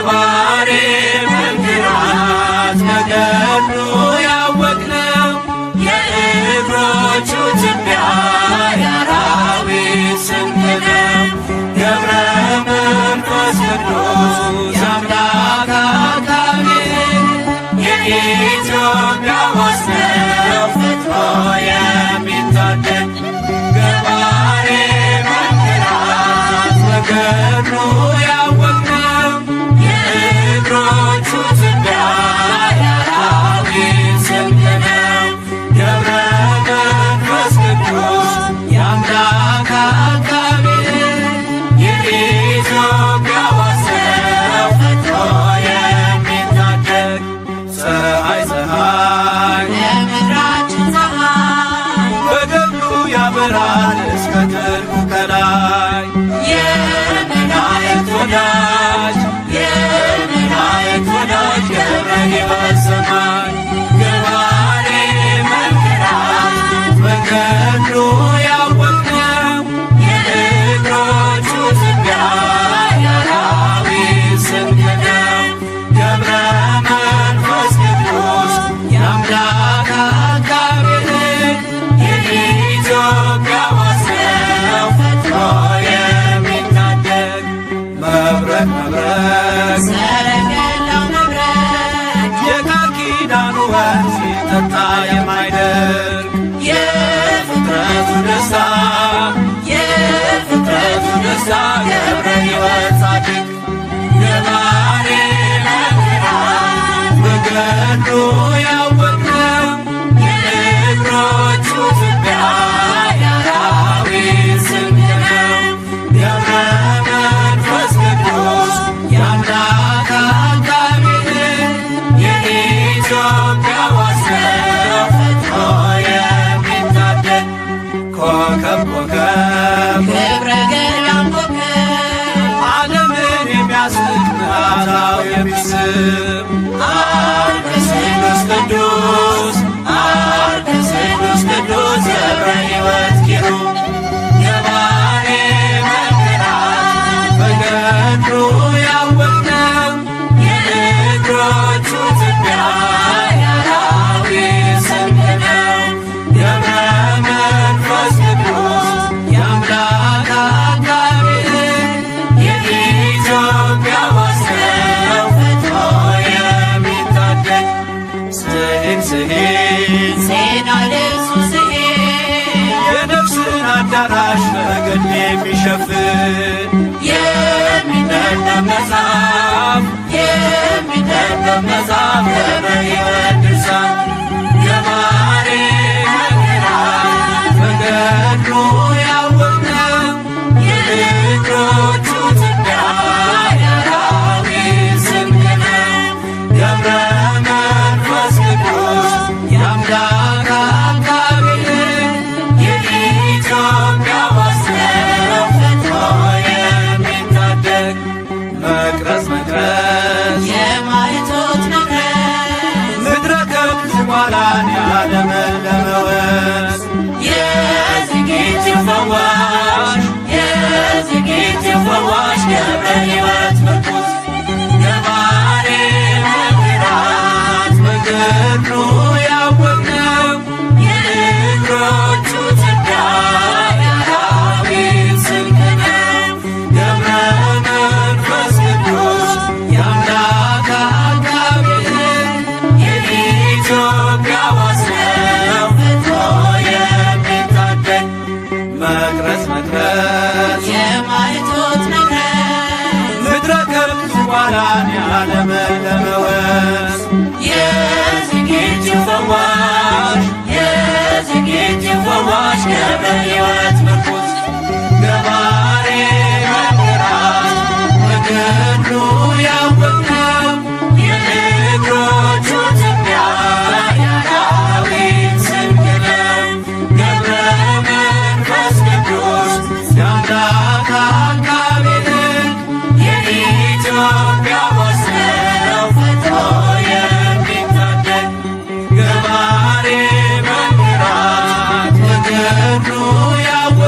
ገባሬ መንክራት በገድሉ ያወቅነው የእግሮቹ ትቢያ የአራዊት ስንቅ ነው። ገብረ መንፈስ ቅዱስ የአምላክ አካባቢ የኢትዮጵያ ወስነው ፈጥሮ የሚታደግ ገባሬ መንክራት በገድሉ ያወቅነው የእግሮቹ ትቢያ የአራዊት ስንቅ ነው። ገብረ መንፈስ ቅዱስ የአምላክ አካባቢ የኢትዮጵያ ወሰነው ፈጥሮ የሚታደግ ፀሐይ የምድራችን ፀሐይ በገድሉ ያበራል እስከ ጥልቁ ከላይ የመላእክት ወዳጅ ገብረ ሕይወት ሰማይ ገባሬ መንክራት በገድሉ ያወቅነው የእግሮቹ ትቢያ የአራዊት ስንቅ ነው። ገብረ መንፈስ ቅዱስ የአምላክ አካባቢ የኢትዮጵያ ወሰነው ፈጥሮ የሚታደግ መብረቅ ሰረገላው መብረቅ የቃል ኪዳኑ ወንዝ ሲጠጣ የማይደርቅ የፍጥረቱ ደስታ ገብረ ሕይወት ጻድቅ ገባሬ መንክራት በገድሉ ያወቅነው የእግሮቹ ትቢያ የአራዊት ስንቅ ነው። ገብረ መንፈስ ቅዱስ የአምላክ አካባቢ የኢትዮጵያ ወሰነው ፈጥሮ የሚታደግ ኮከብ ገብረ ገዳም ኮከብ ዓለምን የሚያስቅ ምዕራታው የሚስብ ቅዱስ ገብረ ሕይወት ኪሩብ ገባሬ መንክራት በገድሉ ያወቅነው የእግሮቹ ትቢያ የአራዊት ስንቅ ነው። ገብረ መንፈስ ቅዱስ የአምላክ አካባቢ የኢትዮጵያ ወሰነው ፈጥሮ የሚታደግ ዜና ልብሱ የነፍስን አዳራሽ በገድል የሚሸፍን የሚነበብ መጽሐፍ ገብረ ሕይወት ድርሳን ገባሬ መንክራት በገድሉ ያወቅነው የእግሮቹ ትቢያ የአራዊት ስንቅ ነው። ገብረ መንፈስ ቅዱስ የአምላክ አካባቢ የኢትዮጵያ ወሰነው ፈጥሮ የሚታደግ መቅረዝ የማይቶት መቅረዝ ምድረ ከብት ዝቋላን ያለመለመወዝ የዝጌት ፈዋሽ ገብረ ሕይወት ምርኩዝ ገባሬ መንክራት በገድሉ ያወቅነው የእግሮቹ ትቢያ የአራዊት ስንቅ ነው። ገብረ መንፈስ ቅዱስ የአምላክ አካባቢ የኢትዮጵያ ወሰነው ፈጥሮ የሚታደግ መቅረዝ የማይቶት መቅረዝ ምድረ ከብት ዝቋላን ያለመለመወዝ የዝጌት ፈዋሽ ገብረ ሕይወት ምርኩዝ ገባሬ መንክራት በገድሉ ያወቅነው የእግሮቹ ትቢያ የአራዊት ስንቅ ነው። ገብረ መንፈስ ቅዱስ የአምላክ አካባቢ የኢትዮጵያ ወሰነው ፈጥሮ የሚታደግ ገባሬ መንክራት በገድሉ ያወቅነው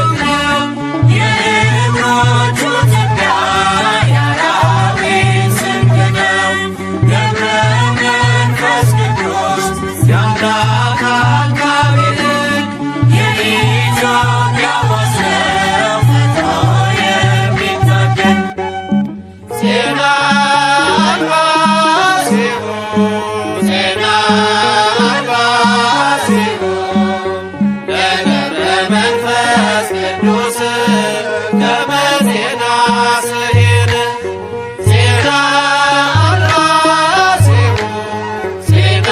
ዜና አልባሲሁ ዜና አልባሲሁ ለገብረ መንፈስ ቅዱስ ከመ ዜና ስሂን ዜና አልባሲሁ ዜና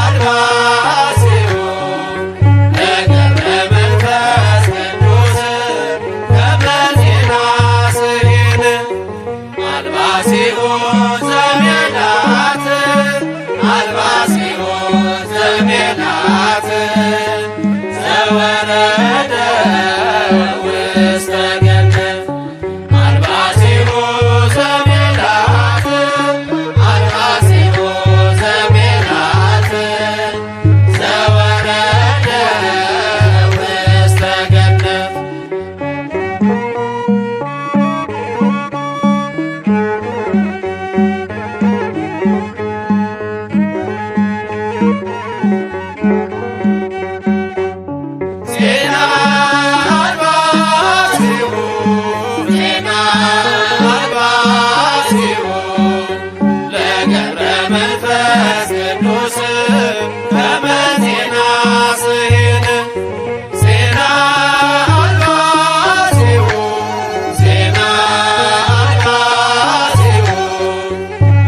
አልባሲሁ ለገብረ መንፈስ ቅዱስ ከመ ዜና ስሂን አልባሲሁ ዘሜላት አልባሲሁ ዘሜላት ዘወረደ ውስተ ገነት አልባሲሁ ዘሜላት አልባሲሁ ዘሜላት ዘወረደ ውስተ ገነት ዜና አልባሲሁ ዜና አልባሲሁ ለገብረ መንፈስ ቅዱስ ከመ ዜና ስሂን ዜና አልባሲሁ ዜና አልባሲሁ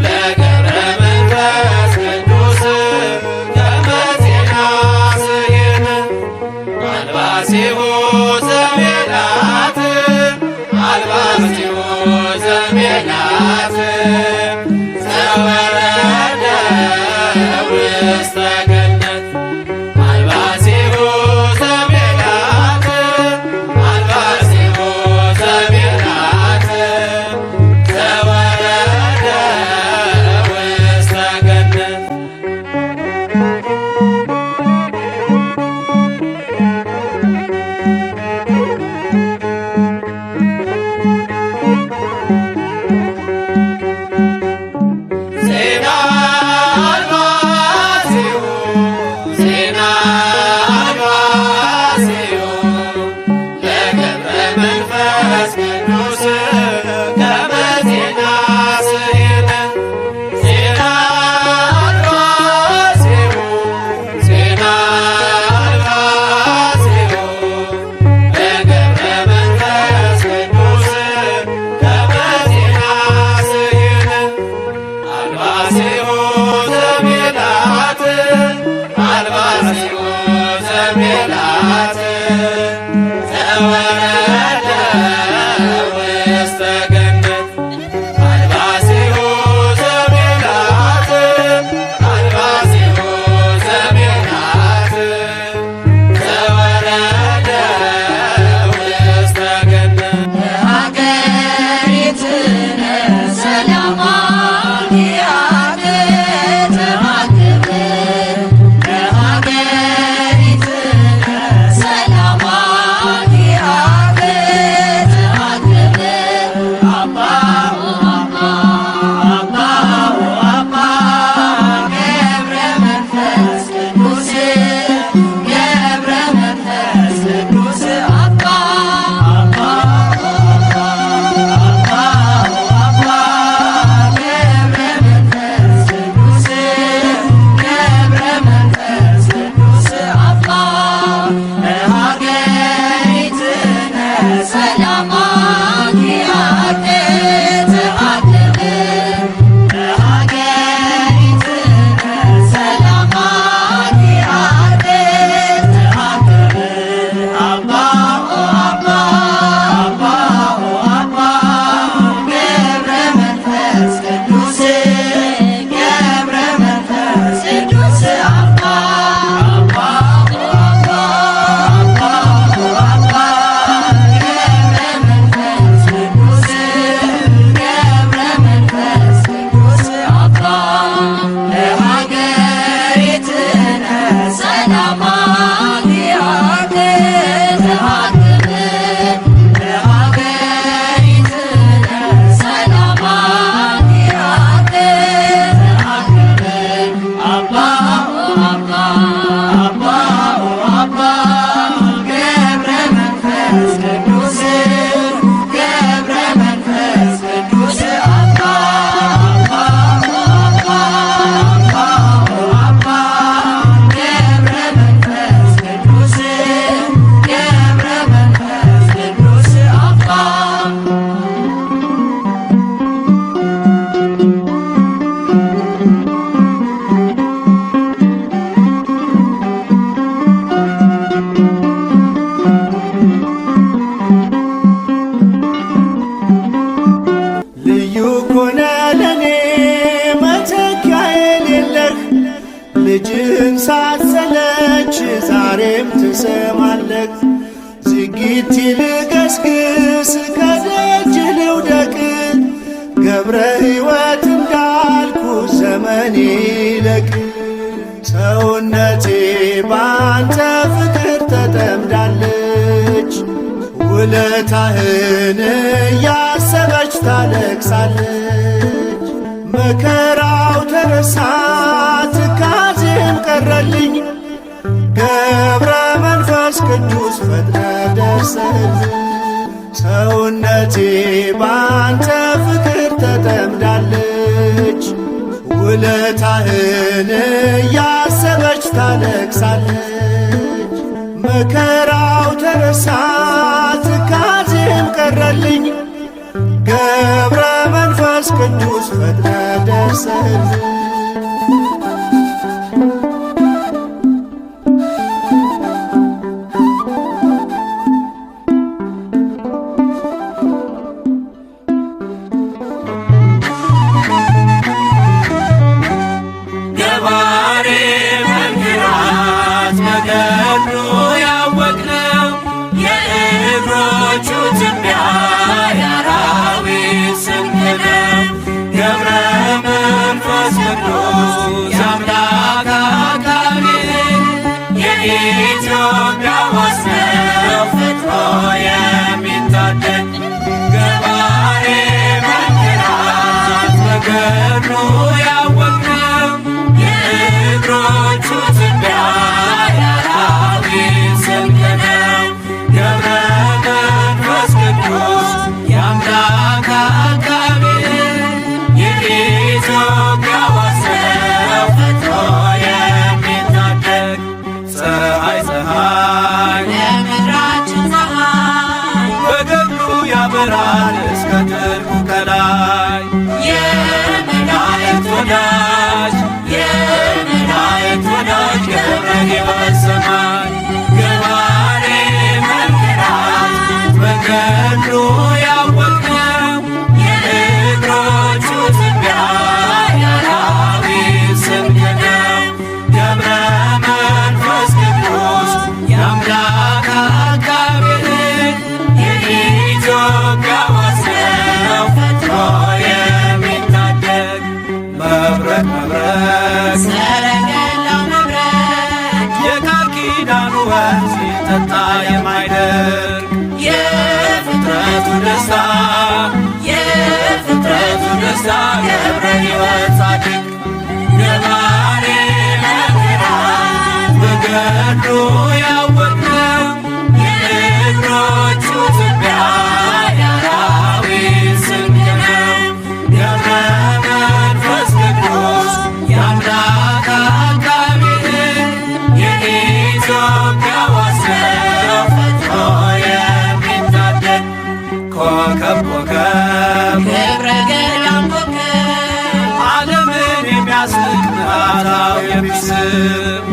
ለገብረ መንፈስ ቅዱስ ከመ ዜና ስሂን አልባሲሁ ዘሜላት አልባሲሁ ዘሜላት ዘወረደ ውስተ ገነት አልባሲሁ ዘሜላት አልባሲሁ ዘሜላት ዘወረደ ውስተ ገነት ገብረ ሕይወት እንዳልኩ ዘመኔ ይለቅ ሰውነቴ ባንተ ፍቅር ተጠምዳለች። ውለታህን እያሰበች ታለቅሳለች። መከራው ተረሳ ትካዜም ቀረልኝ ገብረ መንፈስ ቅዱስ ፈጥነ ደርሰልኝ። ሰውነቴ ባንተ ፍቅር ተጠምዳለች። ውለታህን እያሰበች ታለቅሳለች። መከራው ተረሳ ትካዜም ቀረልኝ ገብረ መንፈስ ቅዱስ ፈጥነ ደርሰልኝ። የኢትዮጵያ ዋስነው ፈጥኖ የሚታደግ ገባሬ መንክራት በገድሉ ያወቅነው የእግሮቹ ትቢያ የአራዊት ስንቅ ነው። ገብረ መንፈስ ቅዱስ የአምላክ አቃቤ የኢትዮጵያ ዋስነው ፈጥኖ የሚታደግ ፀሐይ የምድራችን ፀሐይ በገድሉ ያበራል እስከ ጥልቁ ከላይ የመላእክት ወዳጅ ገብረ ሕይወት ሰማይ ገባሬ መንክራት በገድሉ ያወቅነው የእግሮቹ ትቢያ የአራዊት ስንቅ ነው። ገብረ መንፈስ ቅዱስ የአምላክ አቃቤ የኢትዮጵያ ዋስነው ፈጥኖ የሚታደግ መብረቅ ሰረገላው መብረቅ የቃል ኪዳኑ ወንዝ ሲጠጣ የማይደርቅ የፍጥረቱ ደስታ ገብረ ሕይወት ጻድቅ ገባሬ መንክራት በገድሉ ያወቅነው የእግሮቹ ትቢያ የአራዊት ስንቅ ነው። ገብረ መንፈስ ቅዱስ የአምላክ አቃቤ የኢትዮጵያ ዋስነው ፈጥኖ የሚታደግ ኮከብ ክብረ ገዳም ኮከብ ዓለምን የሚያስንቅ ምዕራፍ የሚስብ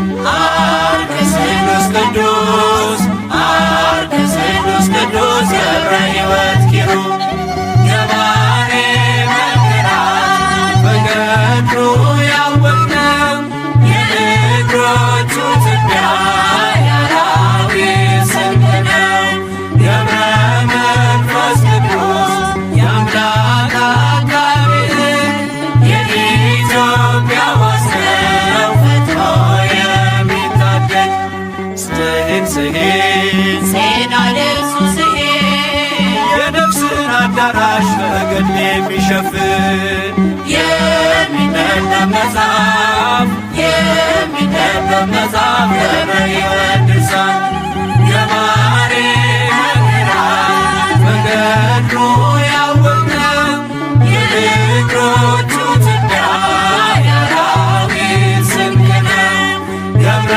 ቅዱስ ገብረ ሕይወት ኪሩብ ገባሬ መንክራት በገድሉ ያወቅነው የእግሮቹ ትቢያ የአራዊት ስንቅ ነው። ገብረ መንፈስ ቅዱስ የአምላክ አቃቤ የኢትዮጵያ ዋስነው ፈጥኖ የሚታደግ ስሄድ አደርሱ የነፍስን አዳራሽ በገድል የሚሸፍን የሚነበብ መጽሐፍ ገብረ ሕይወት ድርሳን ገባሬ መንክራት በገድሉ ያወቅነው የእግሮቹ ትቢያ የአራዊት ስንቅ ነው። ገብረ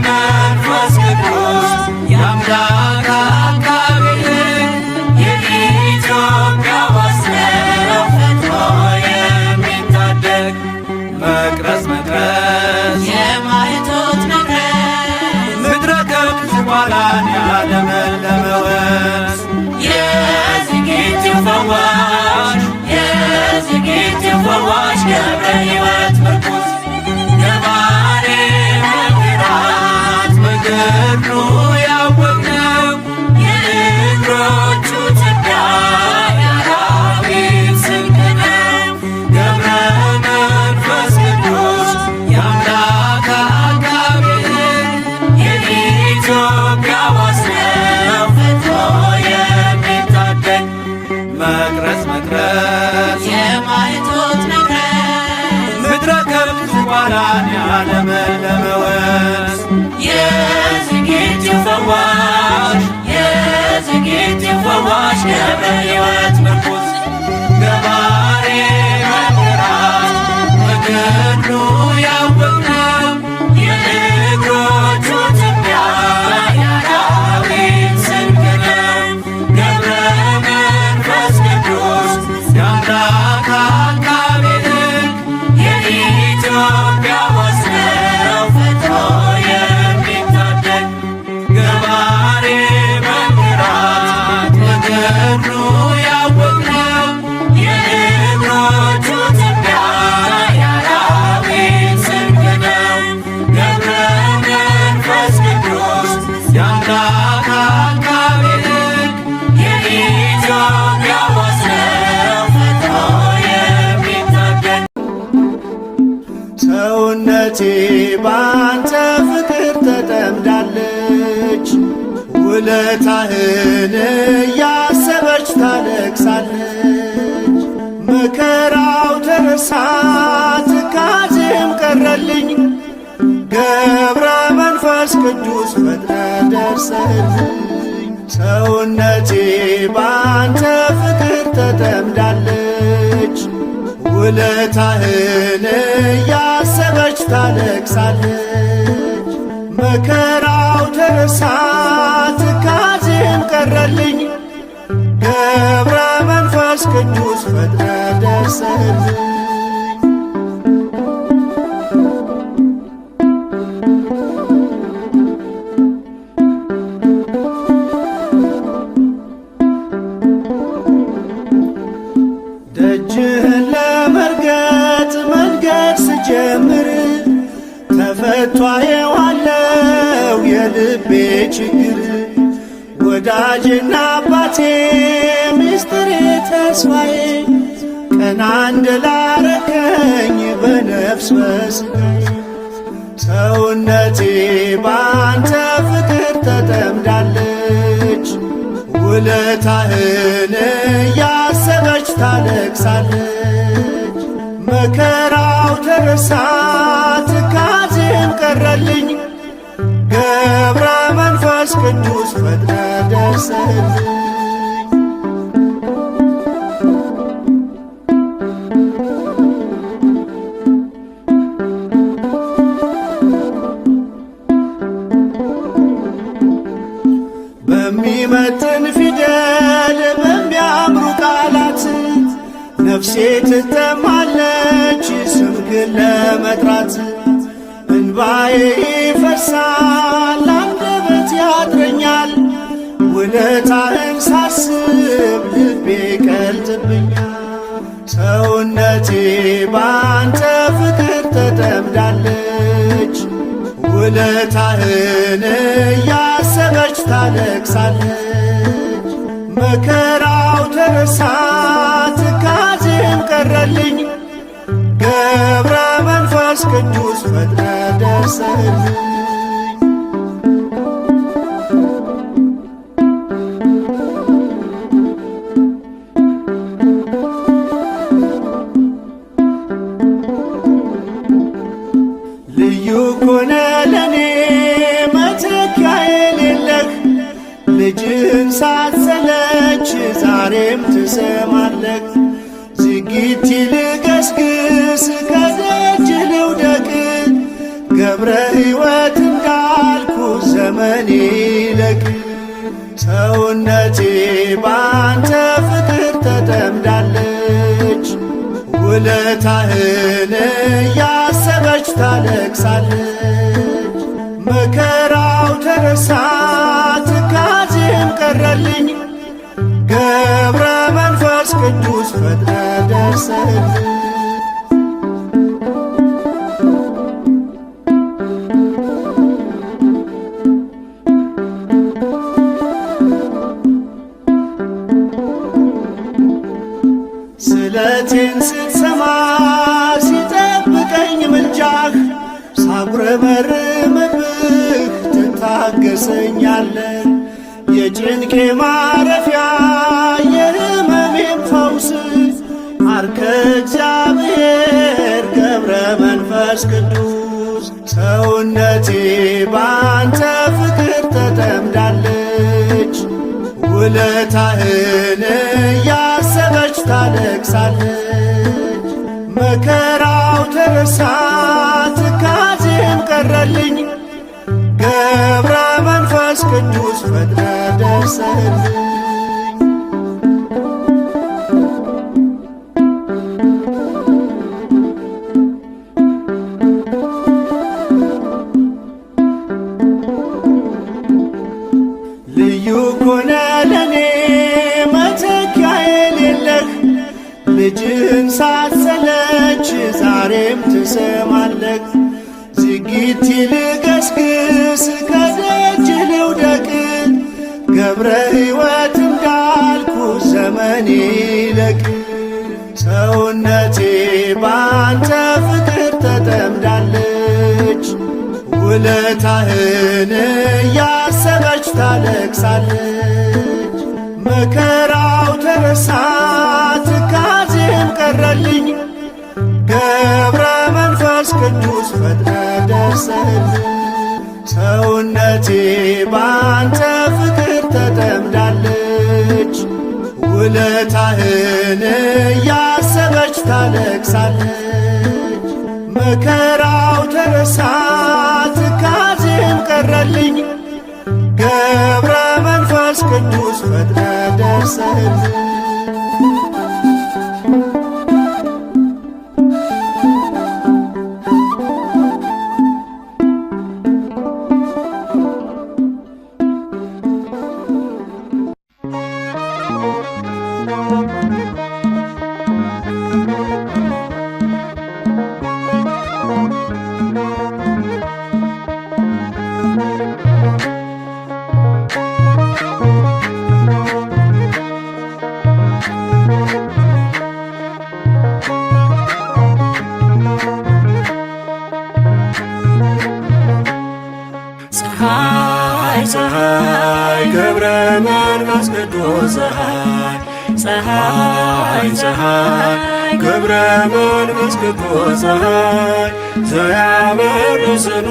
መንፈስ ቅዱስ የአምላክ አቃቤ የኢትዮጵያ ዋስነው ፈጥኖ የሚታደግ መቅረዝ የማኅቶት መቅረዝ ምድረ ኋላን ያለመለመ ወንዝ የዝጌቲው ፈዋሽ የዝጌቲው ፈዋሽ ገብረ ሕይወት ምርኩዝ ገባሬ መከራት በገድሉ ያወቅነው የእግሮቹ ትቢያ የአራዊት ስንቅ ነው። ገብረ መንፈስ ቅዱስ የአምላክ አቃቤ ሕግ የኢትዮጵያ ወስነው ፈጥሮ የሚታደግ ገባሬ መንክራት በገድሉ ያወቅነው የእግሮቹ ትቢያ የአራዊት ስንቅ ነው። ገብረ መንፈስ ቅዱስ የአምላክ አቃቤ ሕግ የኢትዮጵያ ወስነው ፈጥሮ የሚታደግ ሰውነቴ ባንተ ፍቅር ተጠምዳለች፣ ውለታህን እያሰበች ታለቅሳለች። መከራው ተረሳ ትካዜም ቀረልኝ፣ ገብረ መንፈስ ቅዱስ ፈጥነ ደርሰህልኝ። ሰውነቴ ባንተ ፍቅር ተጠምዳለች፣ ውለታህን እያሰበች ታለቅሳለች። መከራው ተረሳ ትካዜም ቀረልኝ፣ ገብረ መንፈስ ቅዱስ ፈጥነ ደርሰህልኝ። ደጅህን ለመርገጥ መንገድ ስጀምር ተፈቷ የዋለው የልቤ ችግር። ወዳጅና አባቴ ሚስጥሬ ተስፋዬ ቀና እንድላረከኝ በነፍስ በሥጋዬ። ሰውነቴ ባንተ ፍቅር ተጠምዳለች፣ ውለታህን እያሰበች ታለቅሳለች። መከራው ተረሳ ትካዜም ቀረልኝ፣ ገብረ መንፈስ ቅዱስ ፈጥነ ደርሰህልኝ። በሚመጥን ፊደል በሚያምሩ ቃላት ነፍሴ ትተማለች ስምህን ለመጥራት። እንባዬ ይፈሳል አንደበት ያጥረኛል፣ ውለታህን ሳስብ ልቤ ይቀልጥብኛል። ሰውነቴ ባንተ ፍቅር ተጠምዳለች፣ ውለታህን እያሰበች ታለቅሳለች። መከራው ተረሳ ትካዜም ቀረልኝ፣ ገብረ መንፈስ ቅዱስ ፈጥነ ደርሰህልኝ። ልዩ ኮነ ለኔ መተኪያ የሌለህ፣ ልጅህን ሳትሰለች ዛሬም ትሰማለህ። ዝጊት ልገስግስ ከደጅ ልውደቅ፣ ገብረ ሕይወት እንዳልኩ ዘመኔ ይለቅ። ሰውነቴ ባንተ ፍቅር ተጠምዳለች፣ ውለታህን እያሰበች ታለቅሳለች። መከራው ተረሳ ትካዜም ቀረልኝ፣ ገብረ መንፈስ ቅዱስ ፈጥነ ደርሰህልኝ። ስለቴን ስትሰማ ሲጠብቀኝ ምልጃህ፣ ሳጉረመርምብህ ትታገሰኛለህ። የጭንቄ ማረፊያ የሕመሜም ፈውስ አርከ እግዚአብሔር ገብረ መንፈስ መንፈስ ቅዱስ ሰውነቴ ባንተ ፍቅር ተጠምዳለች። ውለታህን እያሰበች ታለቅሳለች። መከራው ተረሳ ትካዜም ቀረልኝ። ገብረ መንፈስ ቅዱስ ፈጥነ ደርሰህልኝ። ልዩ ኮነ ለኔ መተኪያ የሌለህ ልጅን ሳትሰለች ዛሬም ትሰማለህ። ዝጊት ልገስግስ ከደጅ ልውደቅ ገብረ ሕይወት እንዳልኩ ዘመኔ ይለቅ። ሰውነቴ ባንተ ፍቅር ተጠምዳለች። ውለታህን እያሰበች ታለቅሳለች። መከራው ተረሳ ትካዜም ቀረልኝ። ገብረ መንፈስ ቅዱስ ፈጥነ ደርሰህልኝ። ሰውነቴ ባንተ ፍቅር ተጠምዳለች። ውለታህን እያሰበች ታለቅሳለች። መከራው ተረሳ ትካዜም ቀረልኝ። ገብረ መንፈስ ቅዱስ ፈጥነ ደርሰህልኝ። ፀሐይ ገብረ መንፈስ ቅዱስ ፀሐይ ገብረ መንፈስ ቅዱስ ፀሐይ ዘያበርስኖ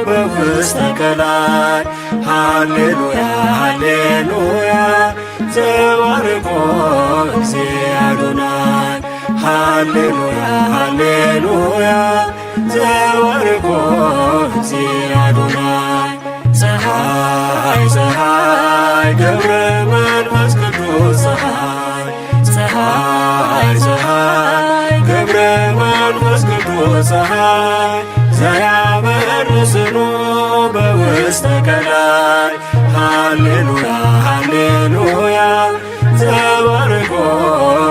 በውስተ ቀላይ ሃሌሉያ ሃሌሉያ ዘባርኮ እግዚእ አዶናይ ሃሌሉያ ሃሌሉያ ዘባርኮ እግዚእ አዶናይ ፀሐይ ገብረ መንፈስ ቅዱስ ፀሐይ ገብረ መንፈስ ቅዱስ ፀሐይ ዘያበርስኖ በውስተ ቀላይ ሃሌሉያ ሃሌሉያ ዘባርኮ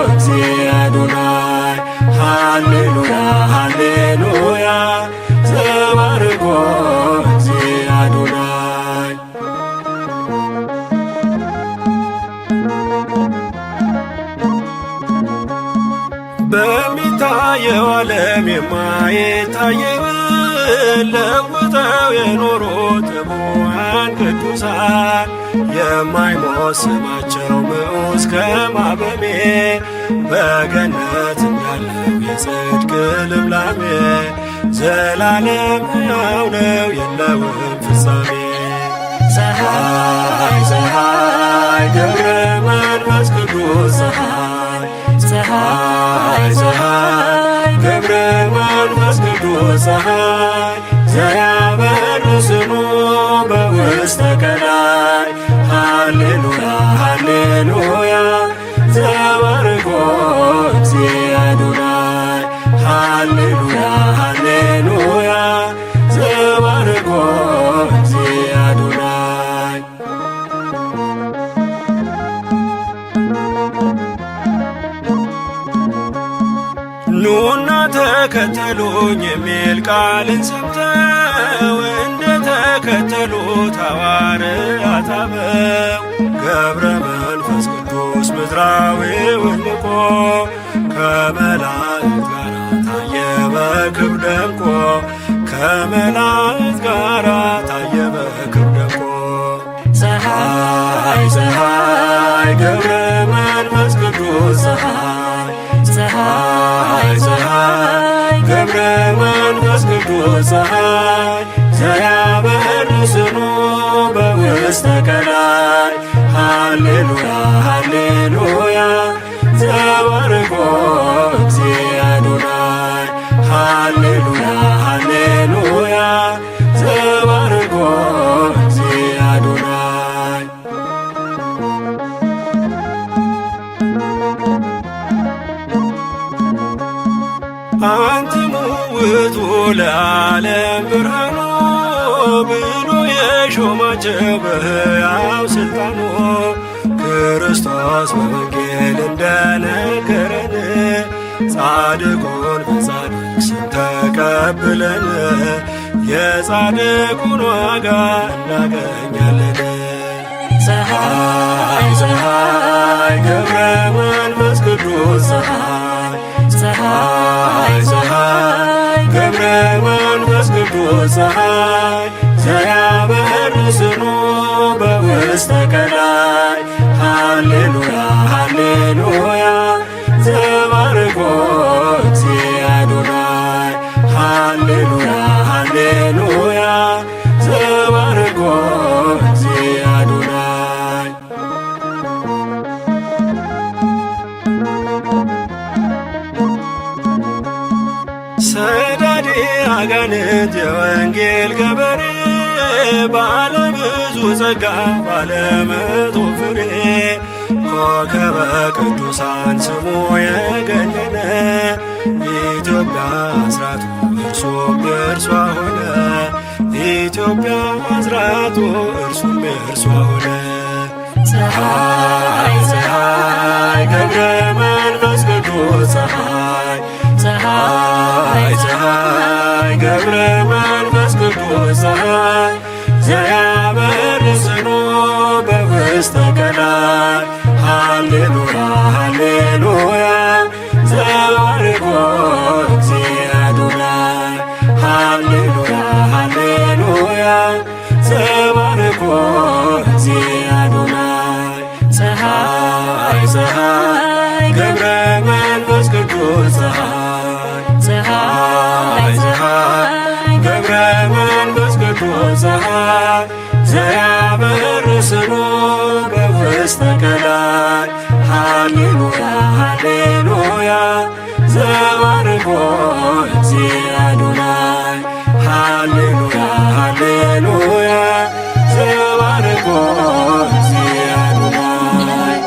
እግዚእ አዶናይ ሃሌሉያ ሃሌሉያ ዘባርኮ እግዚእ አዶናይ። በሚታየው ዓለም የማይታየውን ለውጠው የኖሩት ሕሙዋን ቅዱሳን የማይሞት ስማቸው ምዑዝ ከማበሜ በገነት እንዳለው የጽድቅ ልምላሜ ዘላለም ሕያው ነው የለውም ፍጻሜ። ፀሐይ ገብረ መንፈስ ቅዱስ ፀሐይ ገብረ መንፈስ ቅዱስ ፀሐይ ዘያበርስኖ በውስተ ቀላይ ሃሌሉያ ሃሌሉያ ዘባርኮ እግዚእ አዶናይ ሃሌሉያ ሃሌሉያ ዘባርኮ እግዚእ አዶናይ። ኑና ተከተሉኝ የሚል ቃልን ሰምተው እንደ ተከተሉት ሐዋርያት አበው ገብረ መንፈስ ቅዱስ ምድራዊውን ልቆ ከመላእክት ጋር ታየ በክብር ደምቆ ከመላእክት ጋር ታየ በክብር ደምቆ። ፀሐይ ገብረ መንፈስ ቅዱስ ፀሐይ ገብረ መንፈስ ቅዱስ ፀሐይ ዘያበርህ ስሙ በውስተ ቀላይ ሃሌሉያ ሃሌሉያ ዘባርኮ እግዚእ አዶናይ ሃሌሉያ ሃሌሉያ ዘባርኮ እግዚእ አዶናይ አንትሙ ውእቱ ለዓለም ብርሃኑ ብሎ የሾማቸው በሕያው ሥልጣኑ ክርስቶስ በወንጌል እንደነገረን ጻድቁን በጻድቅ ስም ተቀብለን የጻድቁን ዋጋ እናገኛለን። ፀሐይ ፀሐይ ገብረ መንፈስ ቅዱስ ፀሐይ ፀሐይ ፀሐይ ገብረ መንፈስ ቅዱስ ፀሐይ ዘያበርህ ስሙ በውስተ ቀላይ ሃሌሉያ ሃሌሉያ ዘባርኮ እግዚእ አዶናይ ሃሌሉያ ሃሌሉያ ዘባርኮ እግዚእ አዶናይ ሰዳዴ አጋንንት የወንጌል ገበሬ ባለብዙ ጸጋ ባለመቶ ፍሬ ኮከበ ቅዱሳን ስሙ የገነነ ኢትዮጵያ አስራቱ እርሱም የእርሷ ሆነ ኢትዮጵያ አስራቱ እርሱም የእርሷ ሆነ። ፀሐይ ፀሐይ ገብረ መንፈስ ቅዱስ ፀሐይ ፀሐይ ፀሐይ ገብረ መንፈስ ቅዱስ ፀሐይ ዘያበርህ ስሙ በውስተ ቀላይ ሃሌሉያ ሃሌሉያ ዘባርኮ እግዚእ አዶናይ ሃሌሉያ ሃሌሉያ ዘባርኮ እግዚእ አዶናይ ፀሐይ ፀሐይ ገብረ መንፈስ ቅዱስ ፀሐይ ፀሐይ ፀሐይ ገብረ መንፈስ ቅዱስ ፀሐይ ዘያበርህ ስሙ በውስተ ቀላይ ሃሌሉያ ሃሌሉያ ዘባርኮ እግዚእ አዶናይ ሃሌሉያ ሃሌሉያ ዘባርኮ እግዚእ አዶናይ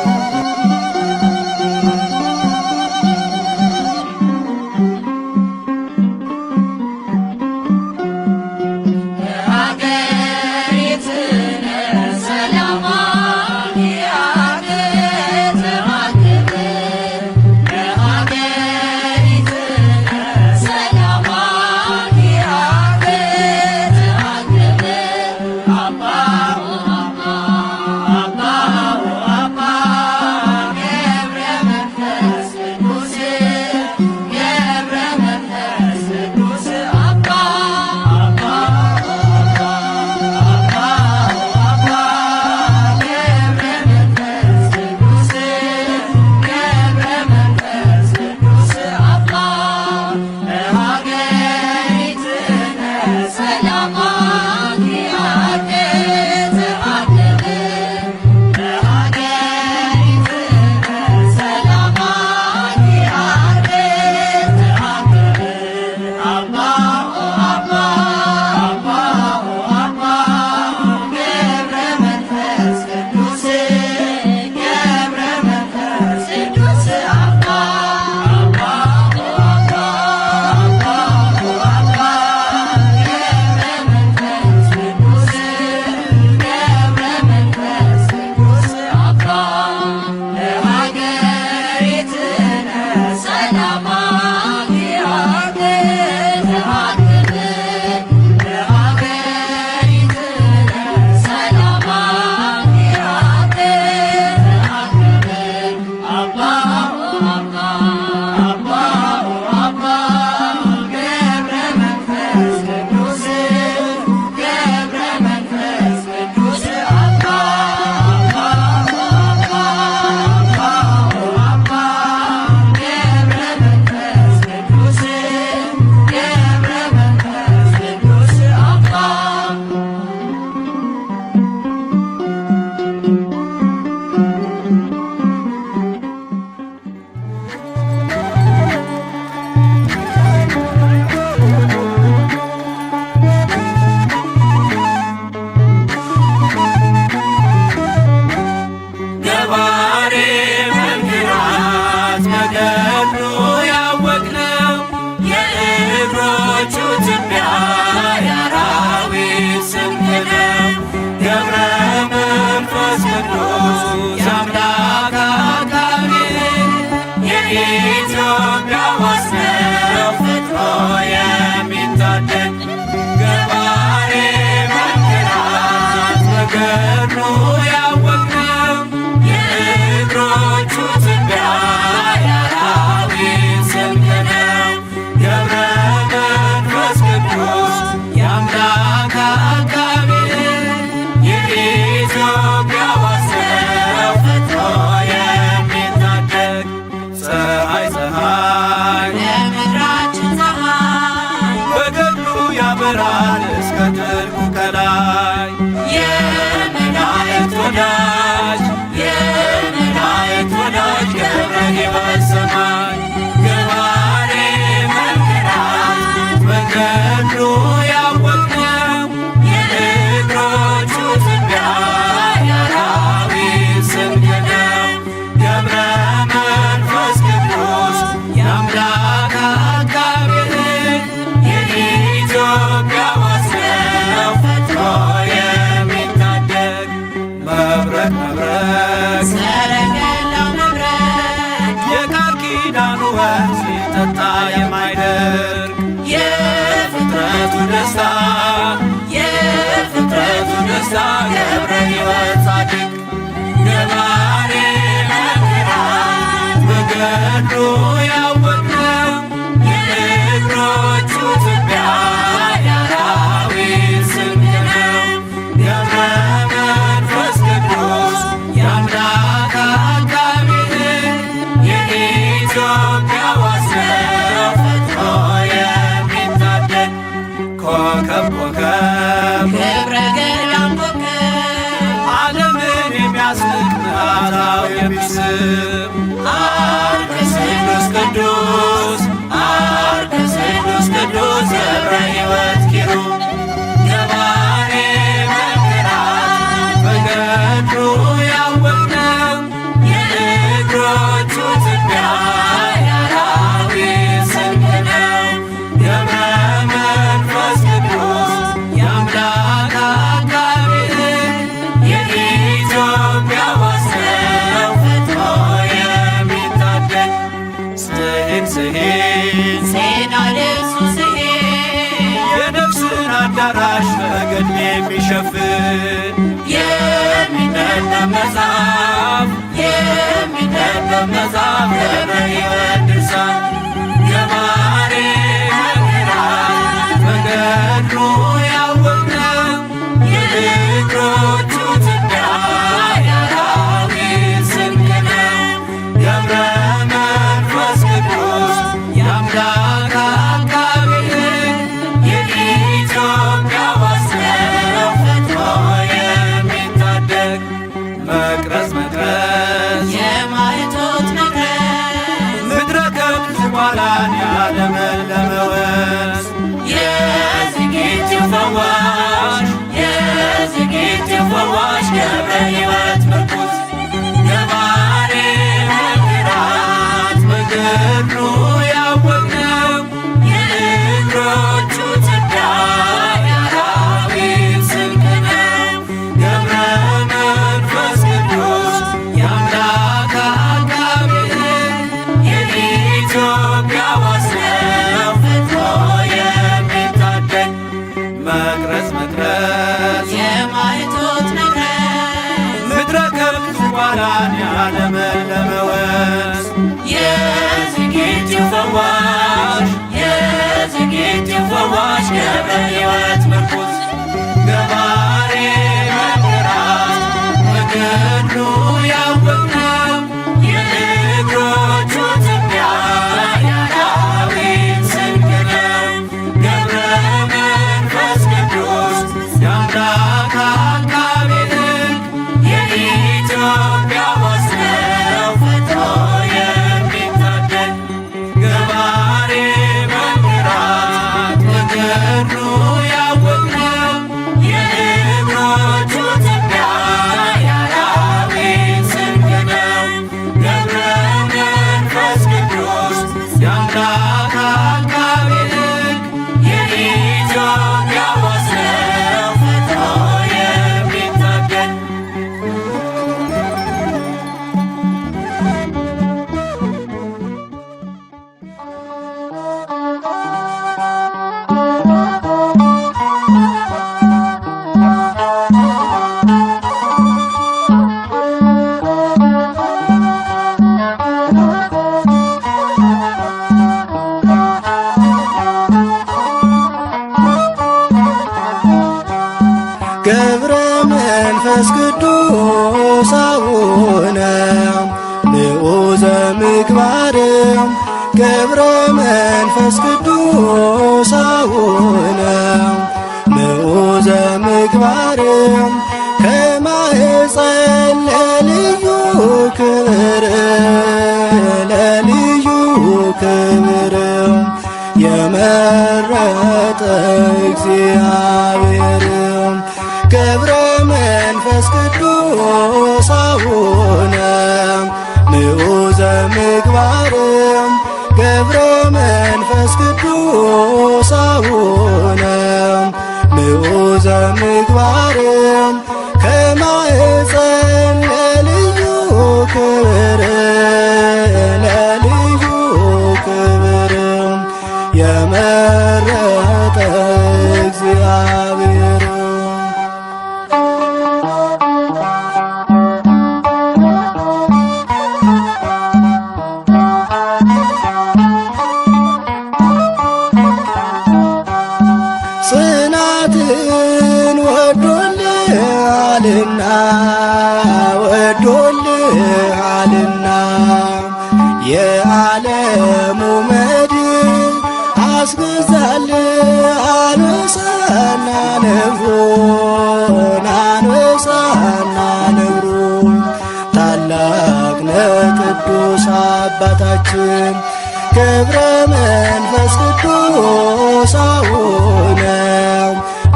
ሲጠጣ የማይደርቅ የፍጥረቱ ደስታ የፍጥረቱ ደስታ ገብረ ሕይወት ጻድቅ ገባሬ መንክራት በገድሉ ያወቅነው የእግሮቹ ትቢያ የአራዊት ስንቅ ነው። ገብረ መንፈስ ቅዱስ የአምላክ አቃቤ ሕግ የኢትዮጵያ ዋስ ነው ፈጥኖ የሚታደግ ኮከብ ኮከብ ገብረ ገዳም ኮከብ ዓለምን የሚያስንቅ ምዕራፍ የሚስብ አርከ ስሉስ ቅዱስ አርከ ስሉስ ቅዱስ ገብረ ሕይወት ኪሩብ ገባሬ መንክራት በገድሉ ያወቅነው የእግሮቹ ትቢያ የአራዊት ስንቅ ነው። ገብረ መንፈስ ቅዱስ የአምላክ አቃቤ ሕግ የኢትዮጵያ ዋስ ነው ፈጥኖ የሚታደግ ስሂን ስሂን ዜና ልብሱ ስሄድ የነፍስን አዳራሽ በገድል የሚሸፍን የሚነበብ መጽሐፍ የሚነበብ መጽሐፍ ገብረ ሕይወት ድርሳን ገባሬ መንክራት በገድሉ ያወቅነው የእግሮቹ ትቢያ የአራዊት ስንቅ ነው። ገብረ መንፈስ ቅዱስ የአምላክ አቃቤ ሕግ የኢትዮጵያ ዋስ ነው ፈጥኖ የሚታደግ መቅረዝ መቅረዝ የማይቶት መቅረዝ ምድረ ከብት ዝቋላን ያለመለመ ወንዝ የዝግጅት ፈዋሽ የዝግጅት ፈዋሽ ገብረ ሕይወት ምርኩዝ ገባሬ መንክራት በገድሉ ያወቅነው የእግሮቹ ትቢያ የአራዊት ስንቅ ነው። ገብረ መንፈስ ቅዱስ የአምላክ አቃቤ ሕግ የኢትዮጵያ ዋስ ነው ፈጥኖ የሚታደግ መቅረዝ መቅረዝ የማይቶት መቅረዝ ምድረ ከብት ዝቋላን ያለመለመ ወንዝ የዝግጅት ፈዋሽ የዝግጅት ፈዋሽ ገብረ ሕይወት ምርኩዝ ገባሬ መንክራት በገድሉ ያወቅነው የእግሮቹ ትቢያ የአራዊት ስንቅ ነው። ገብረ መንፈስ ቅዱስ የአምላክ አቃቤ ሕግ የኢትዮጵያ ዋስ ነው ፈጥኖ የሚታደግ ገባሬ መንክራት በገድሉ ያወቅነው የእግሮቹ ትቢያ የአራዊት ስንቅ ነው። ገብረ መንፈስ ቅዱስ የአምላክ አቃቤ ሕግ የኢትዮጵያ ዋስ ነው ፈጥኖ የሚታደግ ገብረ መንፈስ ቅዱስ አቡነ ንዑዘ ምግባር ገብረ መንፈስ ቅዱስ አቡነ ንዑዘ ምግባር ከማኅፀን ለልዩ ክብር ለልዩ ክብር የመረጠ እግዚአብሔር ገብረ መንፈስ ቅዱስ አቡነ ንዑዘ ምግባር ገብረ መንፈስ ቅዱስ አቡነ ንዑዘ ምግባር ከማኅፀን ለልዩ ክብር ለልዩ ክብር የመረጠ እግዚአብሔር ጽናትን ወዶልሃልና ወዶልሃልና የዓለሙ መድን አስገዛልህ አንበሳና ነብሩን አንበሳና ነብሩን ታላቅ ነህ ቅዱስ አባታችን ገብረ መንፈስ ቅዱስ አቡነ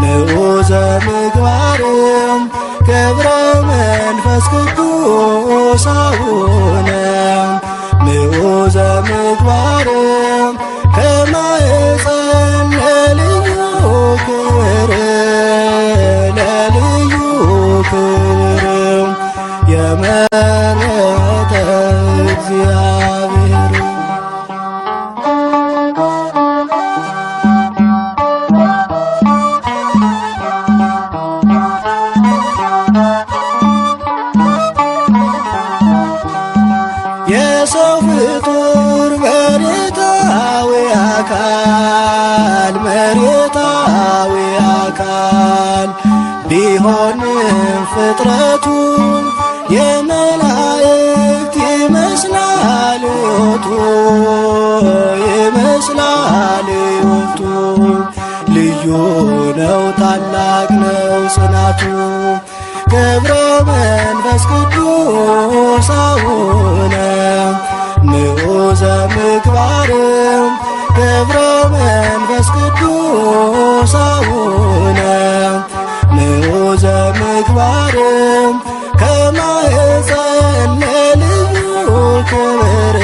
ምዑዘ ምግባርም ገብረ መንፈስ ቅዱስ አቡነ ምዑዘ ምግባርም ከማኅፀን ለልዩ ክብር ለልዩ ክብር የመረጠ እግዚአብሔር የሰው ፍጡር መሬታዊ አካል ቢሆንም ፍጥረቱ የመላእክት ይመስላል ሕይወቱ ይመስላል ሕይወቱ ልዩ ነው ታላቅ ነው ጽናቱ ገብረ መንፈስ ቅዱስ አቡነ ምዑዘ ምግባርም ገብረ መንፈስ ቅዱስ አቡነ ምዑዘ ምግባርም ከማኅፀን ለልዩ ክብር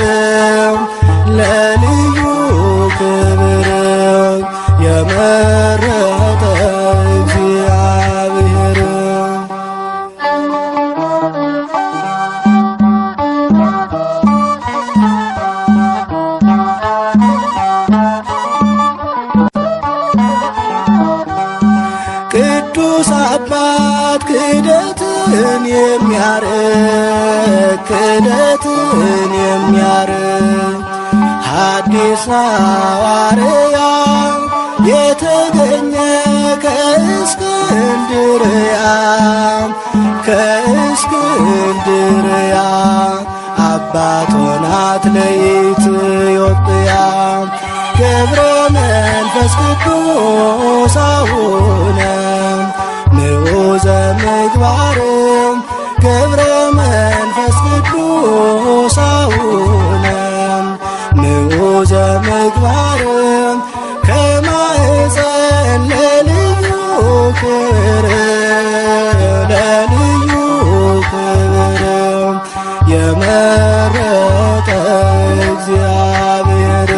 ለልዩ ክብር የመረጠ እግዚአብሔር ቅዱስ አባት ክህደትን የሚያርቅ ሐዲስ ሐዋርያ የተገኘ ከእስክንድርያ አባት ሆናት ለኢትዮጵያ ገብረ መንፈስ ቅዱስ አቡነ ምዑዘ ምግባርም ገብረ መንፈስ ቅዱስ አቡነ ምዑዘ ምግባርም ከማኅፀን ለልዩ ክብር ለልዩ ክብር የመረጠ እግዚአብሔር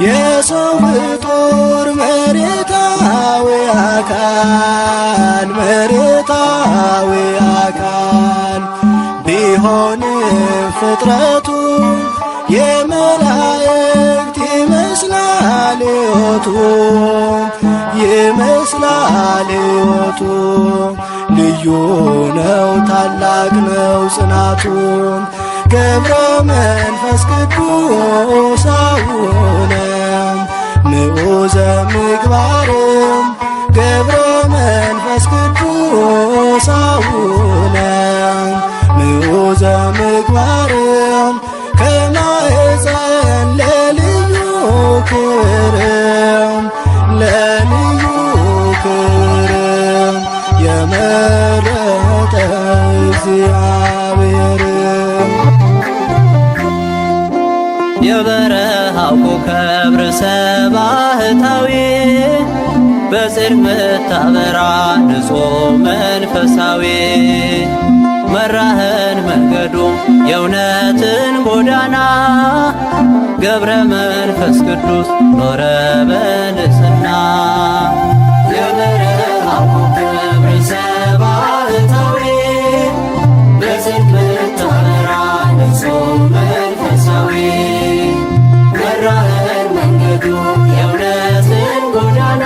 የሰው ፍጡር መሬታዊ አካል ቢሆንም ፍጥረቱ የመላእክት ይመስላል ሕይወቱ ይመስላል ሕይወቱ ልዩ ነው ታላቅ ነው ጽናቱ ገብረ መንፈስ ቅዱስ አቡነ ምዑዘ ምግባርም ገብረ መንፈስ ቅዱስ አቡነ ምዑዘ ምግባርም ከማኅፀን ለልዩ ክብር ለልዩ ክብር የመረጠ እግዚአብሔር የበረሃው ኮከብ ርዕሰ ባህታዊ በጽድቅ ምታበራ ንጹሕ መንፈሳዊ መራህን መንገዱ የእውነትን ጎዳና ገብረ መንፈስ ቅዱስ ኖረ በንጽሕና በጽድቅ ምታበራ ንጹሕ መንፈሳዊ መራህን መንገዱ የእውነትን ጎዳና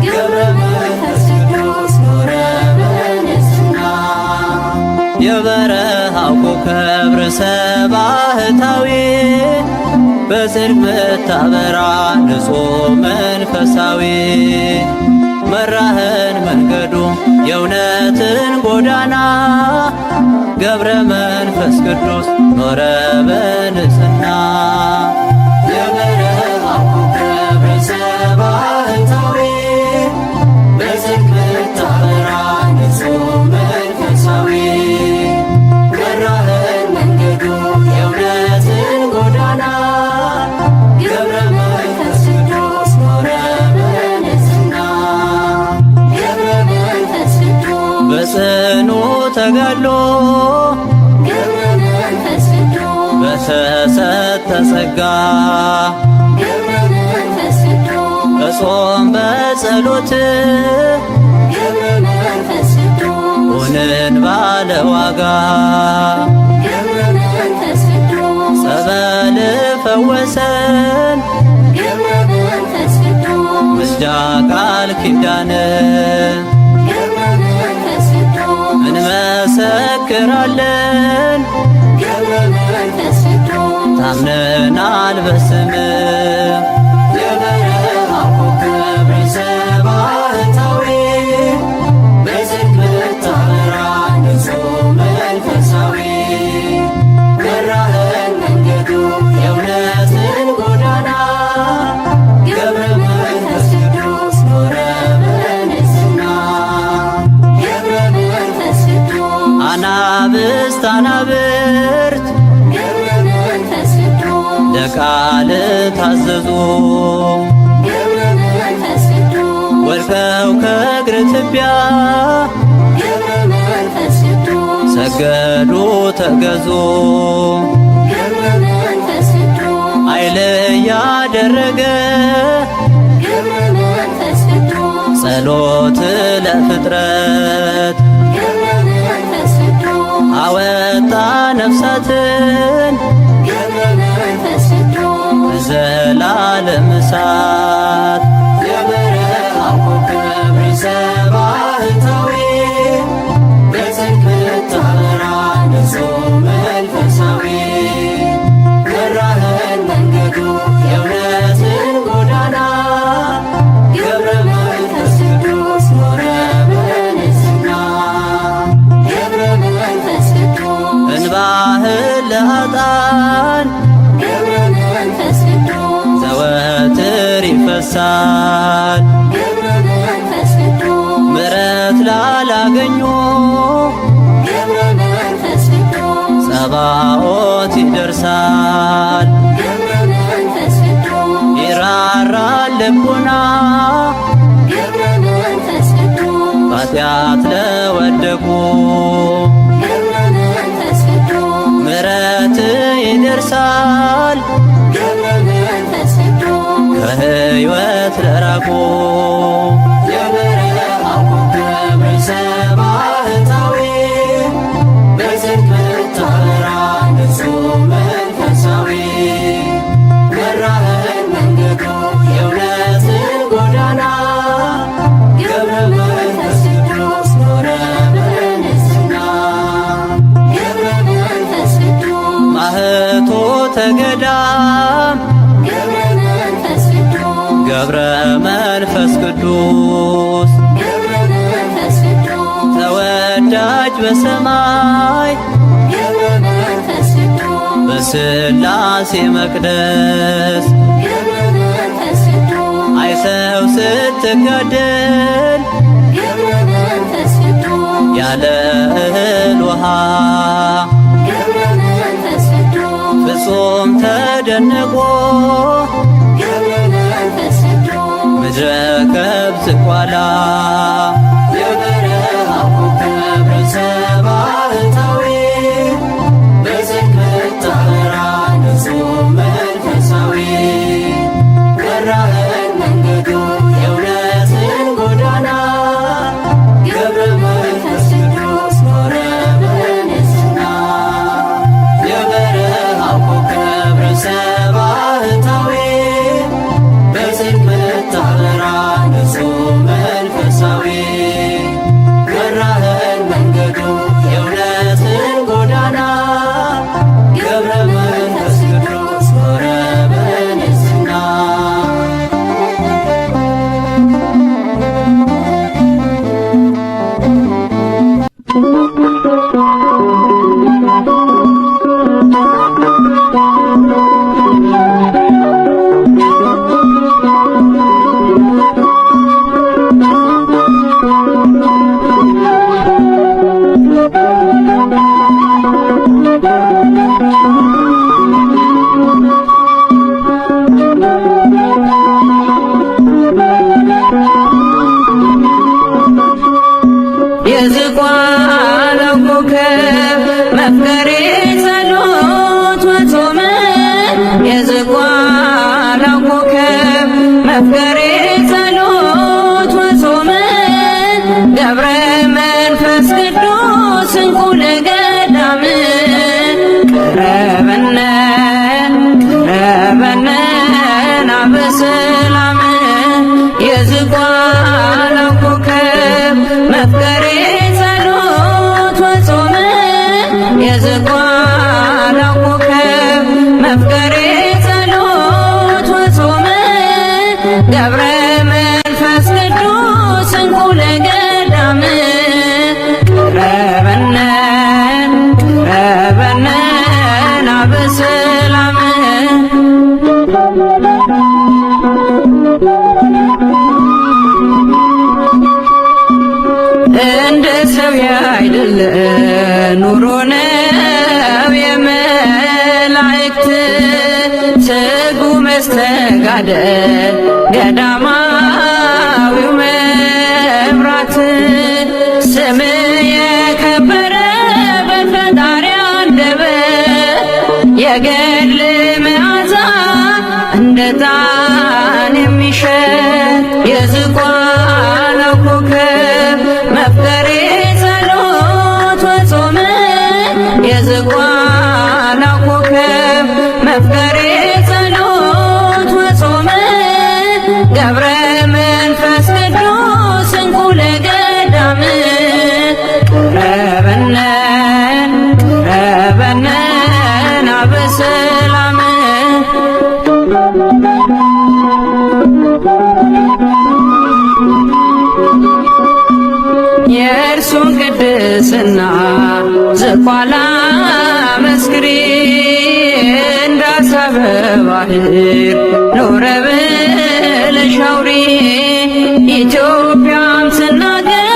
ገብረ መንፈስ ቅዱስ ኖረ በንጽሕና የበረሃው ኮከብ ርዕሰ ባህታዊ በጽድቅ ምታበራ ንጹሕ መንፈሳዊ መራህን መንገዱ የእውነትን ጎዳና ገብረ መንፈስ ቅዱስ ኖረ በንጽሕና የበረሃው ኮከብ ርዕሰ ባህታዊ በጽድቅ ምታበራ ንጹሕ መንፈሳዊ መራህን መንገዱ የእውነትን ጎዳና ገብረ መንፈስ ቅዱስ ኖረ በንጽሕና ገብረ መንፈስ ቅዱስ በጽኑ ተጋድሎ ገብረ መንፈስ ቅዱስ በተሰጠ ጸጋ ገብረ መንፈስ ቅዱስ በጾም በጸሎት ገብረ መንፈስ ቅዱስ ሆነን ባለ ዋጋ ገብረ መንፈስ ቅዱስ ጸበል ፈወሰን ገብረ መንፈስ ቅዱስ ምልጃ ቃል ኪዳን ገብረ መንፈስ ቅዱስ እንመሰክራለን ገብረ መንፈስ ቅዱስ ታምነናል በስምህ የበረሃው ኮከብ ርዕሰ ባህታዊ በጽድቅ ምታበራ ንጹሕ መንፈሳዊ መራህን መንገዱ የእውነትን ጎዳና ገብረ መንፈስ ቅዱስ ኖረ በንጽሕና ገብረ መንፈስ ቅዱስ አናብስት አናብርት ገብረ መንፈስ ቅዱስ ለቃል ታዘዙ ገብረ መንፈስ ቅዱስ ወድቀው ከእግር ትቢያ ገብረ መንፈስ ቅዱስ ሰገዱ ተገዙ ገብረ መንፈስ ቅዱስ ኃይል ያደረገ ገብረ መንፈስ ቅዱስ ጸሎት ለፍጥረት ገብረ መንፈስ ቅዱስ አወጣ ነፍሳትን ገብረ መንፈስ ቅዱስ በዘላለም እሳት የበረሃው ኮከብ ርዕሰ ባህታዊ በጽድቅ ምታበራ ንጹሕ መንፈሳዊ መራህን መንገዱ የእውነትን ጎዳና ገብረ መንፈስ ቅዱስ ኖረ በንጽሕና ገብረ መንፈስ ቅዱስ እንባህን ለኃጥአን ገብረ መንፈስ ቅዱስ ዘወትር ይፈሳል ገብረ መንፈስ ቅዱስ ምሕረት ላላገኙ ገብረ መንፈስ ቅዱስ ጸባኦት ይደርሳል ገብረ መንፈስ ቅዱስ ይራራል ልቡና ገብረ መንፈስ ቅዱስ በኃጢአት ለወደቁ ገብረ መንፈስ ቅዱስ ምሕረት ይደርሳል ገብረ መንፈስ ቅዱስ ከሕይወት ለራቁ የበረሃው ኮከብ ርዕሰ ባህታዊ በጽድቅ ምታበራ ንጹሕ መንፈሳዊ መራህን መንገዱ የእውነትን ጎዳና ገብረ መንፈስ ቅዱስ ኖረ በንጽሕና ገብረ መንፈስ ቅዱስ ማኅቶተ ገዳም ገብረ መንፈስ ቅዱስ ገብረ መንፈስ ቅዱስ ገብረ መንፈስ ቅዱስ ተወዳጅ በሰማይ ገብረ መንፈስ ቅዱስ በሥላሴ መቅደስ ገብረ መንፈስ ቅዱስ አይተው ስትጋደል ገብረ መንፈስ ቅዱስ ያለ እህል ውሃ ገብረ መንፈስ ቅዱስ ፍጹም ተደንቆ ገብረ መንፈስ ቅዱስ ምድረ ከብት ቋላ የበረሃው ኮከብ ርዕሰ ባህታዊ በጽድቅ ምታበራ ንጹሕ መንፈሳዊ መራህን መንገዱ የእውነትን ጎዳና ገብረ መንፈስ ቅዱስ ኖረ ጣራ ንጹሕ መንፈሳዊ መራህን መንገዱ የእውነትን ጎዳና ገብረ መንፈስ ቅዱስ ኖረ በንጽሕና የዝቋላው ኮከብ መፍቀሬ ጸሎት ወጾመ የዝቋላው ኮከብ መፍቀሬ ጸሎት ወጾመ ገብረ መንፈስ ቅዱስ እንቁ ለገዳም ቀረበነ ናበሰላም የዝቋላው ኮከብ መፍቀሬ ጸሎት ወጾመ የዝቋላው ኮከብ መፍቀሬ ጸሎት ወጾመ ገብረ መንፈስ ቅዱስ እንቁ ለገዳም ቀረበነ ናበሰላም እንደ ሰው ያይደለ ኑሮ ነው የመላእክት ትጉ መስተጋደል ገዳማዊው መብራት ስም የከበረ በፈጣሪ አንደበት የገድል መዓዛ እንደ ዕጣን የሚሸት የዝቋላው ኮከብ መፍቀሬ ጸሎት ወጾመ የዝቋላው ኮከብ መፍቀሬ ጸሎት ወጾመ ገብረ መንፈስ ቅዱስ እንቁ ለገዳም ቀረበነ ናበሰላም የእርሱን ቅድስና ዝቋላ መስክሪ እንዳሳበ ባህር ኖረ ብለሽ አውሪ ኢትዮጵያም ስናገር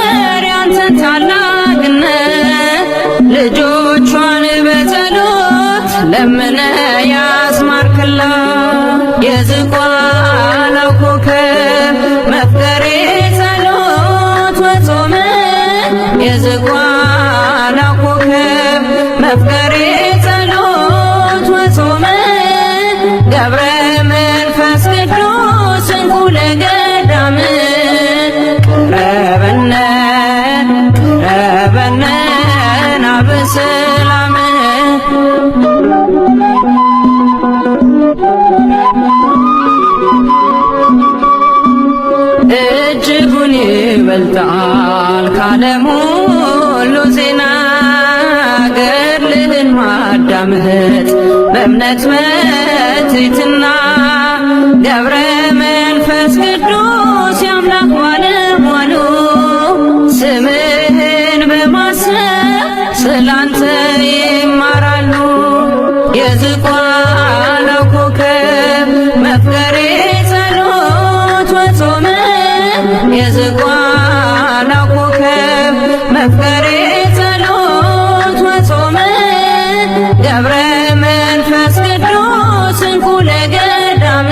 ያንተን ታላቅነት ልጆቿን በጸሎት ለምነ ያስማርክላት የዝቋላው ኮከብ መፍቀሬ ጸሎት ወጾመ የዝቋላው ኮከብ መፍቀሬ ጸሎት ወጾመ ገብረ መንፈስ ቅዱስ እንቁ ለገዳም ቀረበነ ናበሰላም እጅጉን ይበልጣል ካለሙ ሁሉ ዜና ገድልህን ማዳመጥ በእምነት በትሕትና ገብረ መንፈስ ቅዱስ የአምላክ ባለሟሉ ስምህን በማሰብ ስላንተ ይማራሉ የዝቋላው ኮከብ መፍቀሬ ጸሎት ወጾመ የዝቋላው ኮከብ መፍቀሬ ጸሎት ወጾመ ገብረ መንፈስ ቅዱስ እንቁ ለገዳም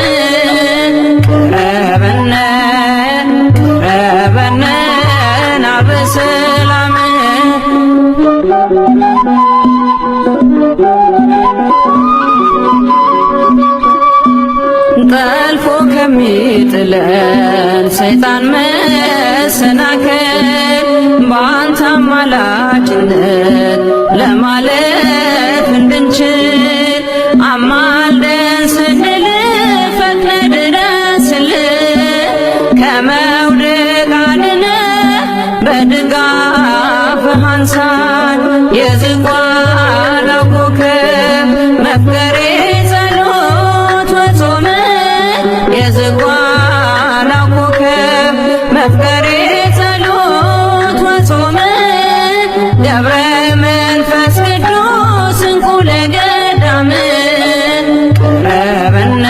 ቀረበነ ናበሰላም ጠልፎ ከሚጥለን ሰይጣን መሰናከል በአንተ አማላጅነት ለማለፍ እንድንችል አማልደን ስንል ፈጥነህ ድረስልን በድጋፍ አንሳን የዝቋላው ኮከብ መፍቀሬ ጸሎት ወጾም የዝቋላው ኮከብ መፍቀሬ ጸሎት ወጾም ገብረ መንፈስ ቅዱስ እንቁ ለገዳም ቀረበነ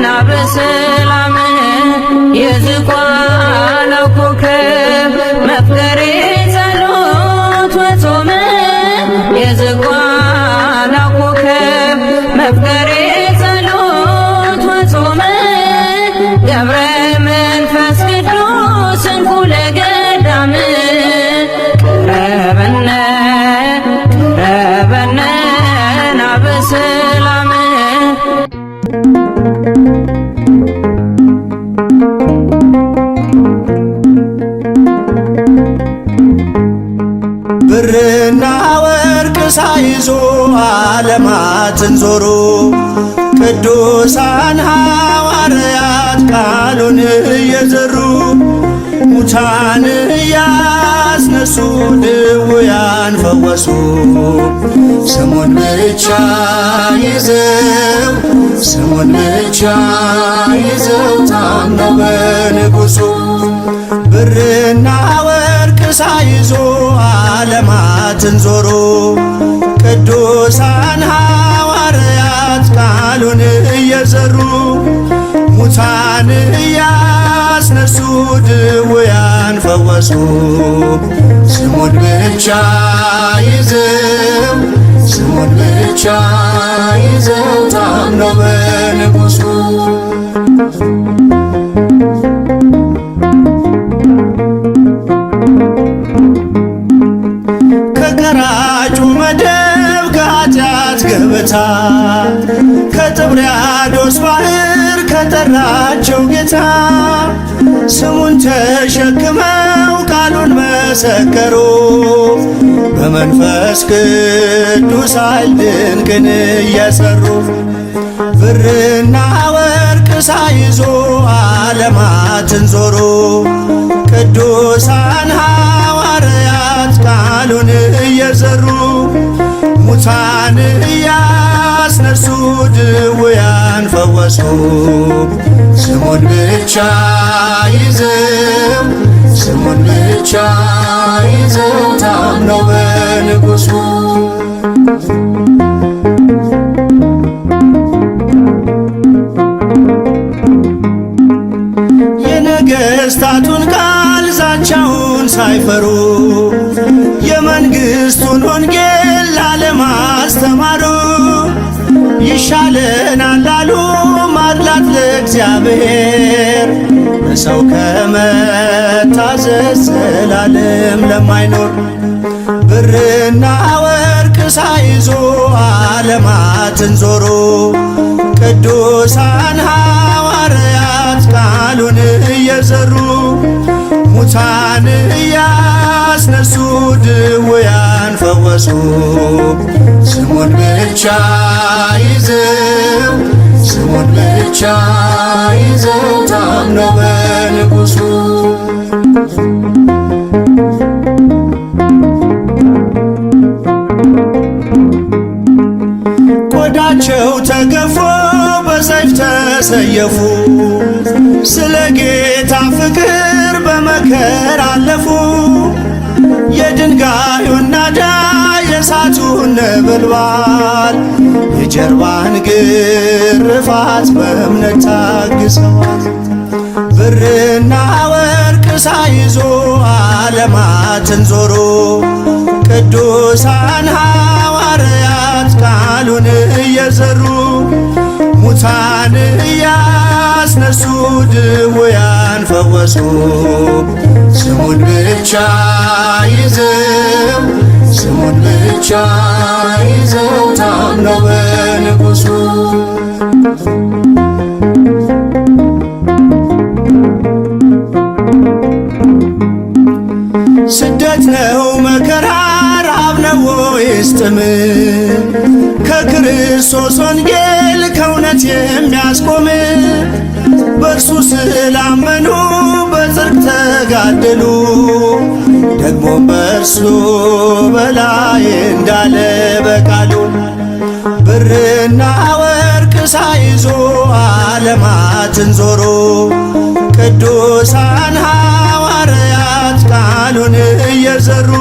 ናበሰላም የዝቋላው ኮከብ መፍቀሬ ጸሎት ወጾም የዝቋላው ኮከብ መፍቀሬ ጸሎት ወጾም ገብረ መንፈስ ቅዱስ እንቁ ለገዳም ቀረበነ ናበሰላም ብርና ወርቅ ሳይዞ ዓለማትን ዞሩ ቅዱሳን ሐዋርያት ቃሉን እየዘሩ ሙታን እያስነሱ ድውያን ፈወሱ። ስሙን ብቻ ይዘው ስሙን ብቻ ይዘው ታምነው በንጉሡ ብርና ወርቅ ሳይዞ ዓለማትን ዞሩ ቅዱሳን ሐዋርያት ቃሉን እየዘሩ ሙታን እያስነሱ ድውያን ፈወሱ። ስሙን ብቻ ይዘው ስሙን ብቻ ይዘው ታምነው በንጉሡ ከቀራጩ መደብ ከኃጢአት ገበታ ከጥብርያዶስ ባሕር ከጠራቸው ጌታ ስሙን ተሸክመው ቃሉን መሰከሩ በመንፈስ ቅዱስ ኃይል ድንቅን እየሠሩ ብርና ወርቅ ሳይዞ ዓለማትን ዞሩ ቅዱሳን ሐዋርያት ቃሉን እየዘሩ ሙታን እያስነሱ ድውያን ፈወሱ። ስሙን ብቻ ይዘው ስሙን ብቻ ይዘው ታምነው በንጉሡ የነገሥታቱን ቃል ዛቻውን ሳይፈሩ የመንግሥቱን ወንጌል ለዓለም አስተማሩ። ይሻለናል ላሉ ማድላት ለእግዚአብሔር በሰው ከመታዘዝ ዘላለም ለማይኖር ብርና ወርቅ ሳይዞ ዓለማትን ዞሩ ቅዱሳን ሐዋርያት ቃሉን እየዘሩ ሙታን እያስነሱ ድውያን ፈወሱ። ስሙን ብቻ ይዘው ስሙን ብቻ ይዘው ታምነው በንጉሡ ቆዳቸው ተገፎ በሰይፍ ተሰየፉ ስለ ጌታ ፍቅር በመከራ አለፉ። የድንጋዩን ናዳ የእሳቱን ነበልባል የጀርባን ግርፋት በእምነት ታግሰዋል። ብርና ወርቅ ሳይዞ ዓለማትን ዞሩ ቅዱሳን ሐዋርያት ቃሉን እየዘሩ ሙታን እያስነሱ ድውያን ፈወሱ። ስሙን ብቻ ይዘው ስሙን ብቻ ይዘው ታምነው በንጉሡ ስደት ነው መከራ ራብ ነው ወይስ ጥም ከክርስቶስ ወንጌል ከእውነት የሚያስቆም በእርሱ ስላመኑ ተጋደሉ። ደግሞም በእርሱ በላይ እንዳለ በቃሉ ብርና ወርቅ ሳይዞ ዓለማትን ዞሮ ቅዱሳን ሐዋርያት ቃሉን እየዘሩ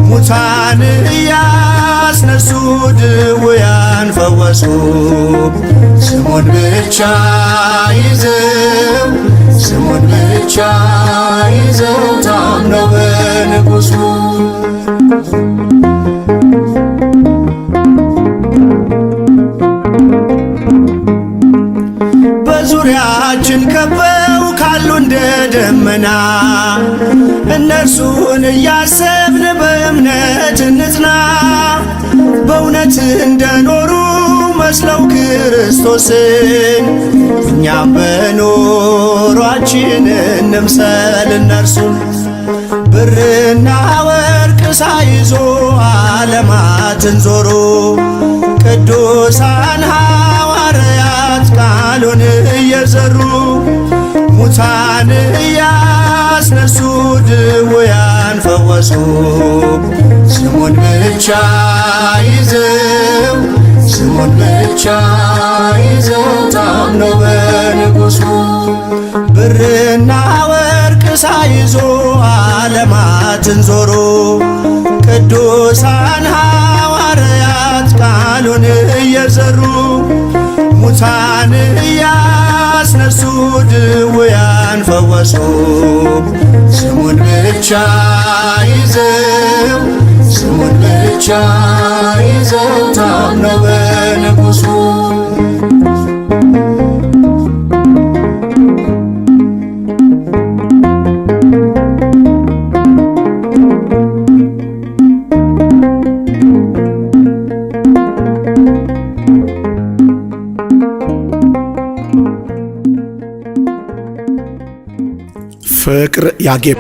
ሙታን እያስነሱ ድውያን ፈወሱ። ስሙን ብቻ ይዘው ስሙን ብቻ ይዘው ታምነው በንጉሡ በዙሪያችን ከበው ካሉ እንደ ደመና እነርሱን እያሰብን በእምነት እንጽና። በእውነት እንደኖሩ መስለው ክርስቶስን እኛም በኖሯችን እንምሰል እነርሱን። ብርና ወርቅ ሳይዞ ዓለማትን ዞሮ ቅዱሳን ሐዋርያት ቃሉን እየዘሩ ሙታን እያስነሱ ድውያን ፈወሱ። ስሙን ብቻ ይዘው ስሙን ብቻ ይዘው ታምነው በንጉሡ ብርና ወርቅ ሳይዞ ዓለማትን ዞሮ ቅዱሳን ሐዋርያት ቃሉን እየዘሩ ሙታን እያስነሱ ድውያን ፈወሱ። ስሙን ብቻ ይዘው ስሙን ብቻ ይዘው ታምነው በንጉሡ ፍቅር ያጌብ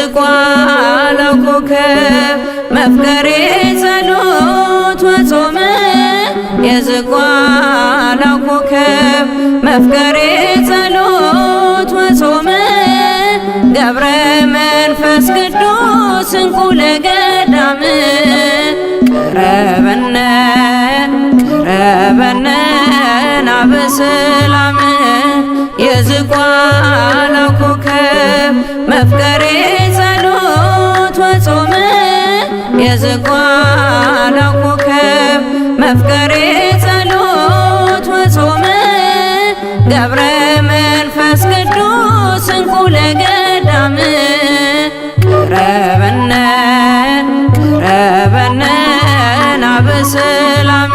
የዝቋላው ኮከብ መፍቀሬ ጸሎት ወጾመ የዝቋላው ኮከብ መፍቀሬ ጸሎት ወጾመ ገብረ መንፈስ ቅዱስ እንቁ ለገዳም ቀረበነ ቀረበነ ናበሰላም የዝቋላው ኮከብ መፍቀሬ ጸሎት ወጾመ የዝቋላው ኮከብ መፍቀሬ ጸሎት ወጾመ ገብረ መንፈስ ቅዱስ እንቁ ለገዳም ቀረበነ ቀረበነ ናበሰላም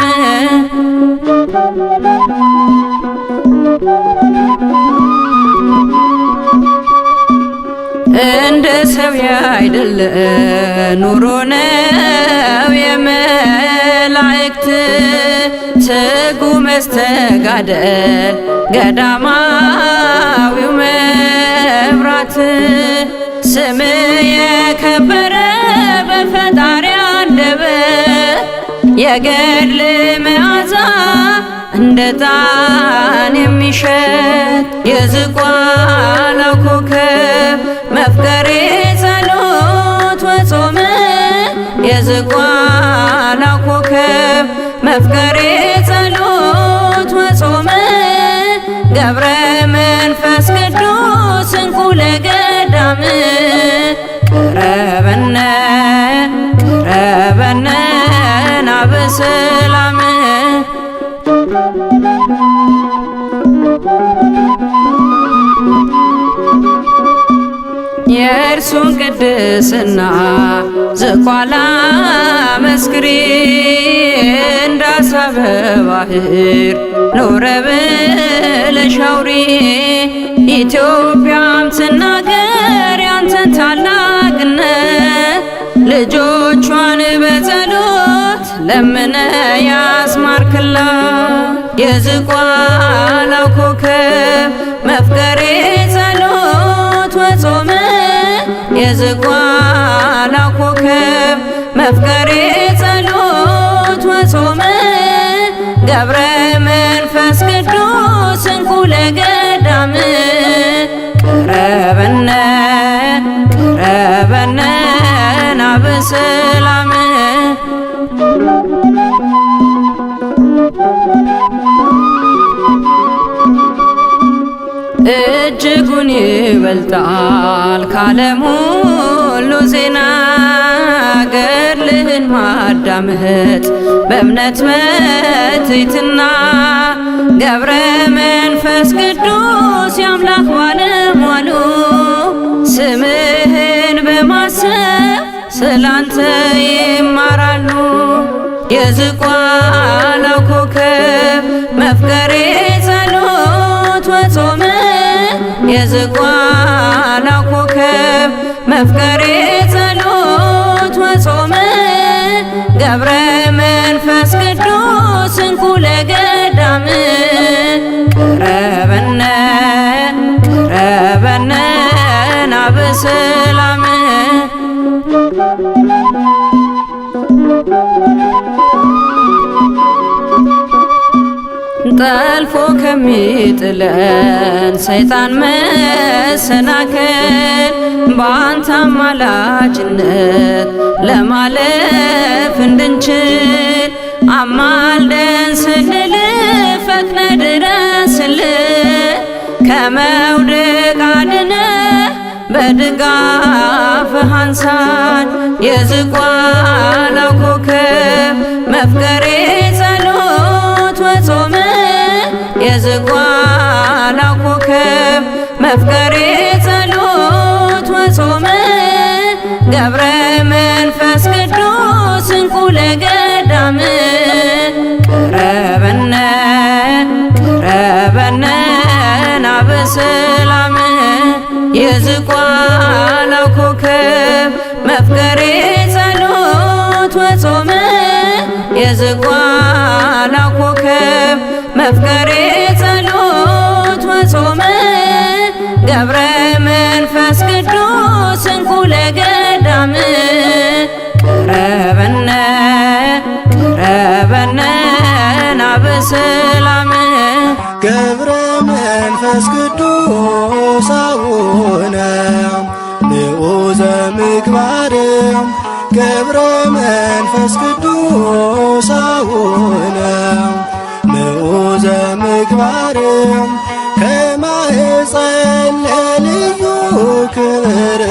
እንደ ሰው ያይደለ ኑሮ ነው የመላእክት ትጉ መስተጋደል ገዳማዊው መብራት ስም የከበረ በፈጣሪ አንደበት የገድል መዓዛ እንደ ጣን የሚሸት የዝቋላው ኮከብ መፍቀሬ ጸሎት ወጾመ የዝቋላው ኮከብ መፍቀሬ ጸሎት ወጾመ ገብረ ቀረበነ ቀረበነ ናበሰላም የእርሱን ቅድስና ዝቋላ መስክሪ እንዳሳበ ባህር ኖረ ብለሽ አውሪ ኢትዮጵያም ትናገር ያንተን ታላቅነት ልጆቿን በጸሎት ለምነ ያስማርክላት የዝቋላው ኮከብ መፍቀሬ ጸሎት ወጾመ የዝቋላው ኮከብ መፍቀሬ ጸሎት ወጾመ ገብረ መንፈስ ቅዱስ እንኩ ለገዳም ቀረበነ ቀረበነ ናበሰላም እጅጉን ይበልጣል ካለም ሁሉ ዜና ገድልህን ማዳመጥ በእምነት በትሕትና ገብረ መንፈስ ቅዱስ የአምላክ ባለሟሉ ስምህን በማሰብ ስላንተ ይማራሉ የዝቋላው ኮከብ መፍቀሬ ጸሎት ወጾመ የዝቋላው ኮከብ መፍቀሬ ጸሎት ወጾመ ገብረ መንፈስ ቅዱስ እንኩ ለገዳም ቀረበነ ቀረበነ ናበሰላም ጠልፎ ከሚጥለን ሰይጣን መሰናከል በአንተ አማላጅነት ለማለፍ እንድንችል አማልደን ስንል ፈጥነ ድረስልን ከመውደቅ አድነህ በድጋፍህ አንሳን የዝቋላው ኮከብ መፍቀሬ ጸሎት ወጾመ የዝቋላው ኮከብ መፍቀሬ ጸሎት ወጾመ ገብረ መንፈስ ቅዱስ እንኩ ለገዳም ቀረበነ ቀረበነ ናበሰላም የዝቋላው ኮከብ መፍቀሬ ጸሎት ወጾመ የዝቋላው ኮከብ መፍቀሬ ጸሎት ወጾመ ገብረ መንፈስ ቅዱስ እንኩ ለገዳም ቀረበነ ቀረበነ ናበሰላም ገብረ መንፈስ ቅዱስ አቡነ ንዑዘ ምግባር ገብረ መንፈስ ቅዱስ አቡነ ንዑዘ ምግባር ከማኅፀን ለልዩ ክብር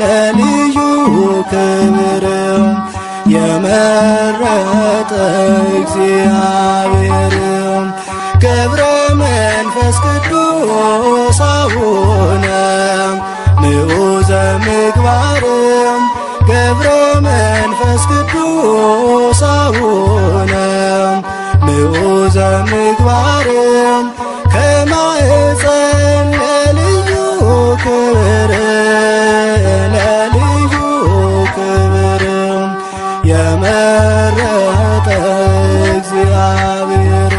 ለልዩ ክብር የመረጠ እግዚአብሔር ገብረ መንፈስ ቅዱስ አቡነ ንዑዘ ምግባር ገብረ መንፈስ ቅዱስ አቡነ ንዑዘ ምግባር ከማኅፀን ለልዩ ክብር ለልዩ ክብር የመረጠ እግዚአብሔር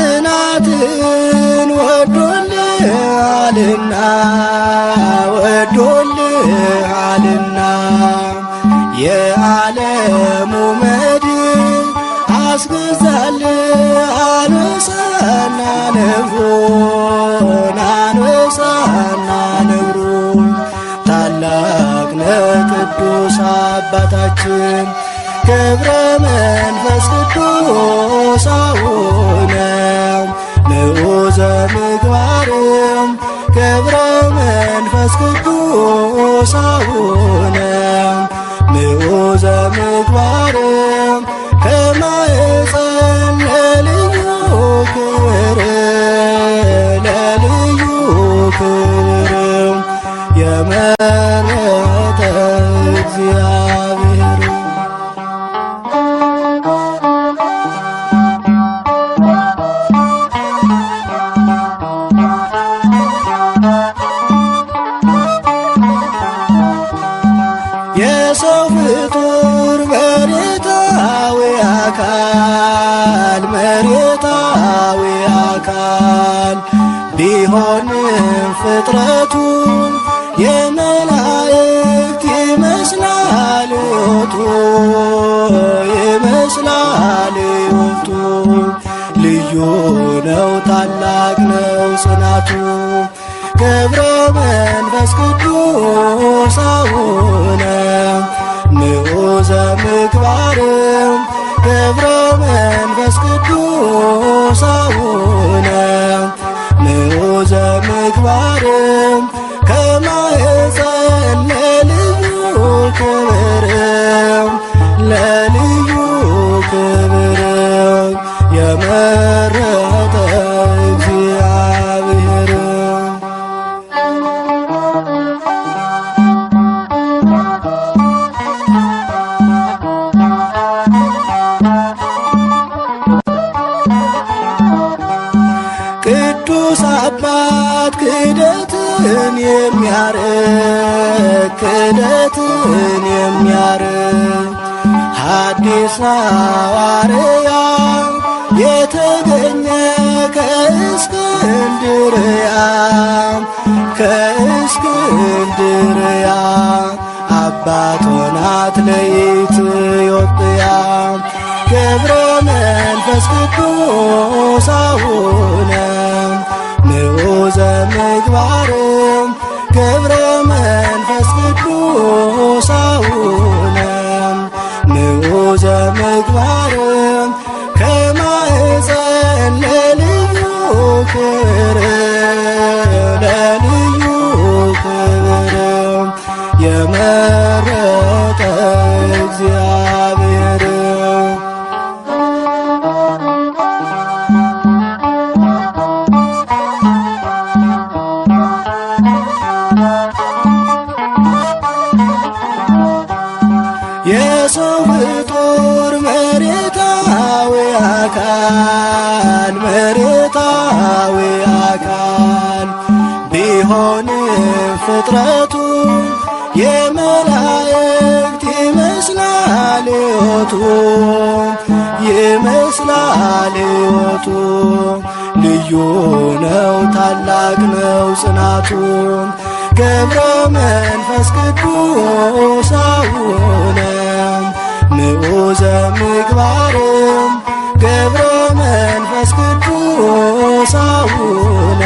ጽናትን ወዶልሃልና ወዶልሃልና የዓለሙ መድን አስገዛል አንበሳና ነብሩን አንበሳና ነብሩን ታላቅ ነህ ቅዱስ አባታችን ገብረ መንፈስ ቅዱስ አቡነ ንዑዘ ምግባርም ገብረ መንፈስ ቅዱስ አቡነ ንዑዘ ምግባርም ከማኅፀን ለልዩ ክብር ለልዩ ክብር የመረጠ እግዚአብሔር የሰው ፍጡር መሬታዊ አካል ቢሆንም ፍጥረቱ የመላእክት ይመስላል ሕይወቱ ልዩ ነው ታላቅ ነው ጽናቱ ገብረ መንፈስ ቅዱስ አቡነ ንዑዘ ምግባርም ገብረ መንፈስ ቅዱስ አቡነ ንዑዘ ምግባርም ከማኅፀን ለልዩ ክብር ለልዩ ክብር የመረጠ እግዚአብሔር ቅዱስ አባት ክህደትን የሚያርቅ ሐዲስ ሐዋርያ የተገኘ ከእስክንድርያ አባት ሆናት ለኢትዮጵያ ገብረ መንፈስ ቅዱስ አቡነ ንዑዘ ምግባርም ገብረ መንፈስ ቅዱስ አቡነ ንዑዘ ምግባርም ከማኅፀን ለልዩ ክብር ለልዩ ክብር የመረጠ እግዚአብሔር የሰው ፍጡር መሬታዊ አካል ቢሆንም ፍጥረቱ የመላእክት ይመስላል ሕይወቱ ልዩ ነው ታላቅ ነው ጽናቱ ገብረ መንፈስ ቅዱስ አቡነ ንዑዘ ምግባርም ገብረ መንፈስ ቅዱስ አቡነ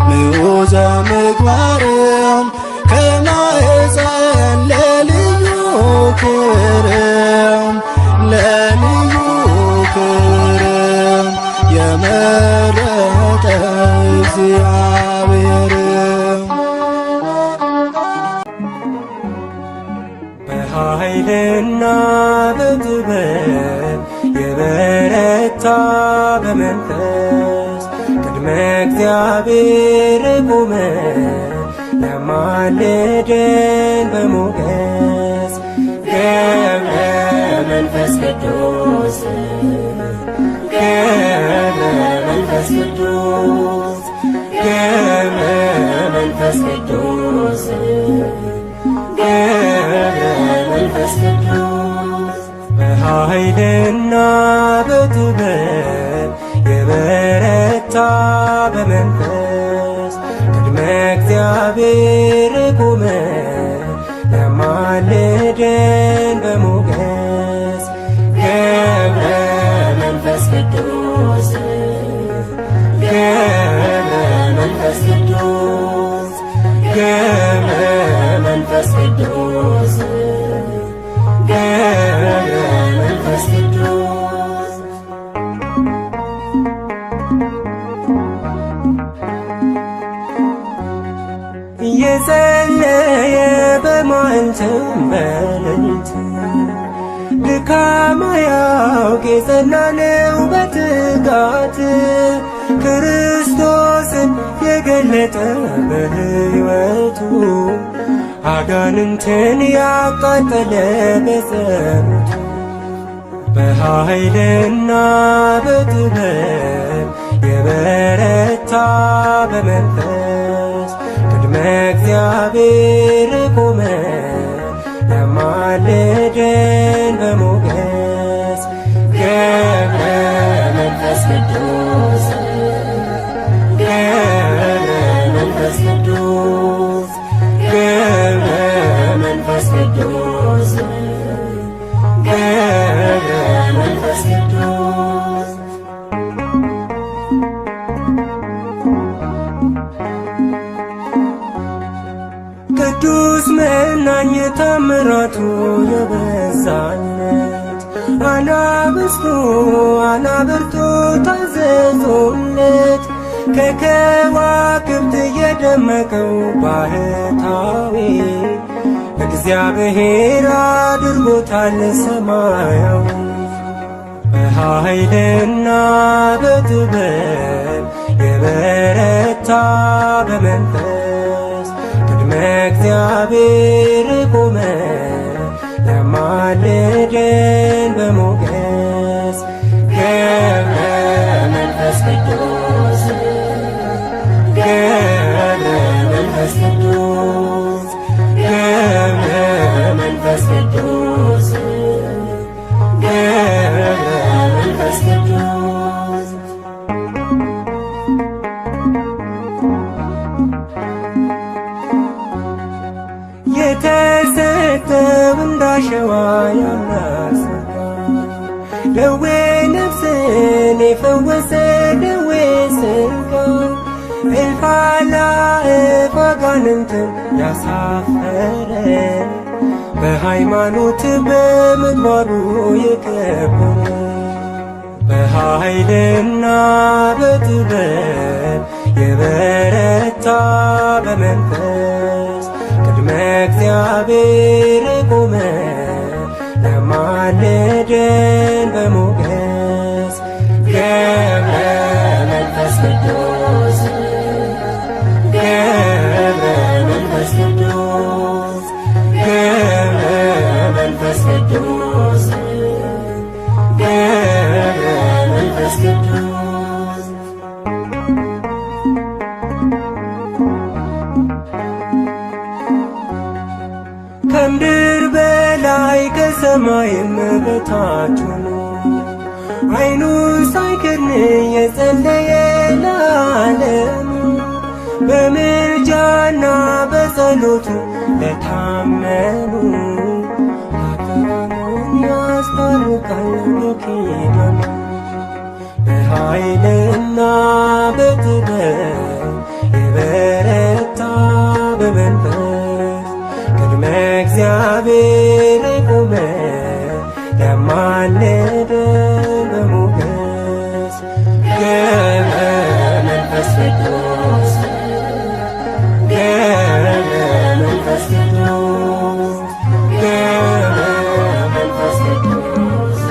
ንዑዘ ምግባርም ከማኅፀን ለልዩ ክብር ለልዩ ክብር የመረጠ እግዚአብሔር በኃይልና በጥበብ የበረታ በመንፈስ ቅድመ እግዚአብሔር ቆመ ያማልደን በሞገስ ገብረ መንፈስ ቅዱስ ገብረ መንፈስ ቅዱስ ገብረ መንፈስ ቅዱስ ገብረ መንፈስ ቅዱስ በኃይልና በጥበብ የበረታ በመንፈስ ቅድመ እግዚአብሔር ቆመ ያማልደን በሞገስ ገብረ መንፈስ ቅዱስ ገብረ መንፈስ ቅዱስ ገብረ መንፈስ ቅዱስ የጸለየ በማዕልትም በሌሊት ድካም አያውቅ የጸና ነው በትጋት ክርስቶስን የገለጠ በሕይወቱ አጋንንትን ያቃጠለ በጸሎቱ በኃይልና በጥበብ የበረታ በመንፈስ ቅድመ እግዚአብሔር ቆመ ያማልደን በሞገስ ገብረ መንፈስ ቅዱስ ገብረ መንፈስ ቅዱስ ገብረ መንፈስ ቅዱስ ገብረ መንፈስ ቅዱስ ቅዱስ መናኝ ታምራቱ የበዛለት አናብርቱ ታዘዙለት ከከዋክብት የደመቀው ባህታዊ እግዚአብሔር አድርጎታል ሰማያዊ በኃይልና በጥበብ የበረታ በመንፈስ ቅድመ እግዚአብሔር ቆመ ያማልደን በሞገስ ገብረ መንፈስ ቅዱስ ገብረ መንፈስ ቅዱስ ገብረ መንፈስ ቅዱስ ገብረ መንፈስ ቅዱስ የተሰጠው እንዳሸዋ ያናስባ ደዌ ነፍስን የፈወሰ ደዌ ሥጋ እልፍ አእላፍ አጋንንትን ያሳፈረ በሃይማኖት በምግባሩ የከበረ በኃይልና በጥበብ የበረታ በመንፈስ ቅድመ እግዚአብሔር ቆመ ያማልደን በሞገስ ገብረ መንፈስ ቅዱስ ገብረ መንፈስ ቅዱስ ገብረ መንፈስ ቅዱስ ገብረ መንፈስ ቅዱስ ከምድር በላይ ከሰማይም በታች ሆኖ ዓይኑ ሳይከድን የጸለየ ለዓለሙ በምልጃና በጸሎቱ ለታመኑ ኃጥአንን ያስታርቃል በኪዳኑ በኃይልና በጥበብ የበረታ በመንፈስ ቅድመ እግዚአብሔር ቆመ ያማልደን በሞገስ ገብረ መንፈስ ቅዱስ ገብረ መንፈስ ቅዱስ ገብረ መንፈስ ቅዱስ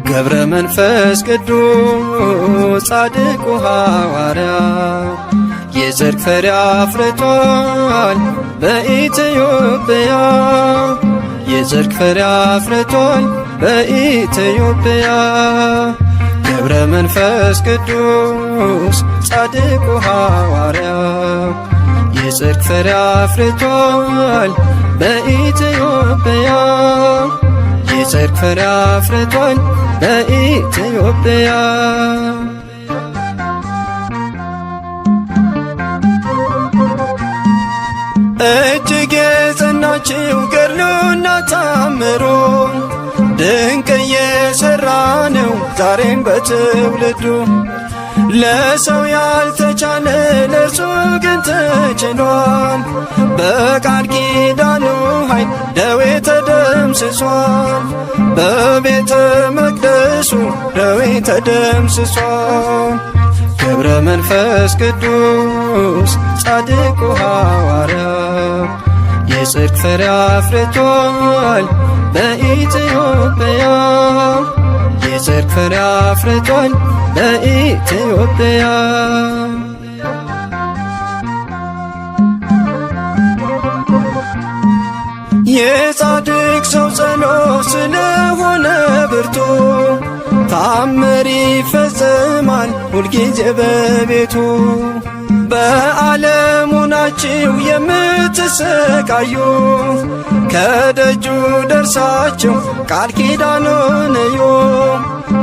ገብረ መንፈስ ቅዱስ ጻድቁ ሐዋርያ የጽድቅ ፍሬ አፍርቷል በኢትዮጵያ የጽድቅ ፍሬ አፍርቷል በኢትዮጵያ ገብረ መንፈስ ቅዱስ ጻድቁ ሐዋርያ የጽድቅ ፍሬ አፍርቷል በኢትዮጵያ የጽድቅ ፍሬ አፍርቷል በኢትዮጵያ እጅግ የጸናችው ገድሉና ታምሮ ድንቅ እየሠራ ነው ዛሬም በትውልዱ ለሰው ያልተቻለ ለእርሱ ግን ተችሏል። በቃል ኪዳኑ ኃይል ደዌ ተደምስሷል። በቤተ መቅደሱ ደዌ ተደምስሷል። ገብረ መንፈስ ቅዱስ ጻድቁ ሐዋርያ የጽድቅ ፍሬ አፍርቷል በኢትዮጵያ። የጽድቅ ፍሬ አፍርቷል በኢትዮጵያ። የጻድቅ ሰው ጸሎት ስለሆነ ብርቱ ታምር ይፈጸማል ሁልጊዜ በቤቱ። በዓለሙ ናችሁ የምትሰቃዩ ከደጁ ደርሳችሁ ቃል ኪዳኑን እዩ።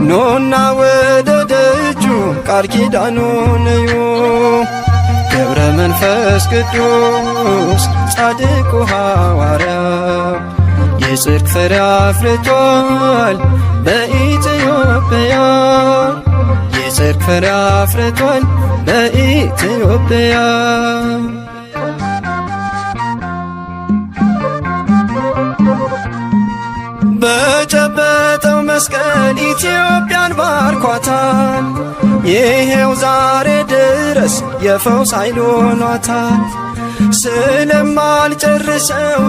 ኑና ወደ ደጁ ቃል ኪዳኑን እዩ። ገብረ መንፈስ ቅዱስ ጻድቁ ሐዋርያ የጽድቅ ፍሬ አፍርቷል በኢትዮጵያ። የጽድቅ ፍሬ አፍርቷል በኢትዮጵያ። በጨበጠው መስቀል ኢትዮጵያን ባርኳታል። ይሄው ዛሬ ድረስ የፈውስ ኃይል ሆኗታል። ስለማልጨርሰው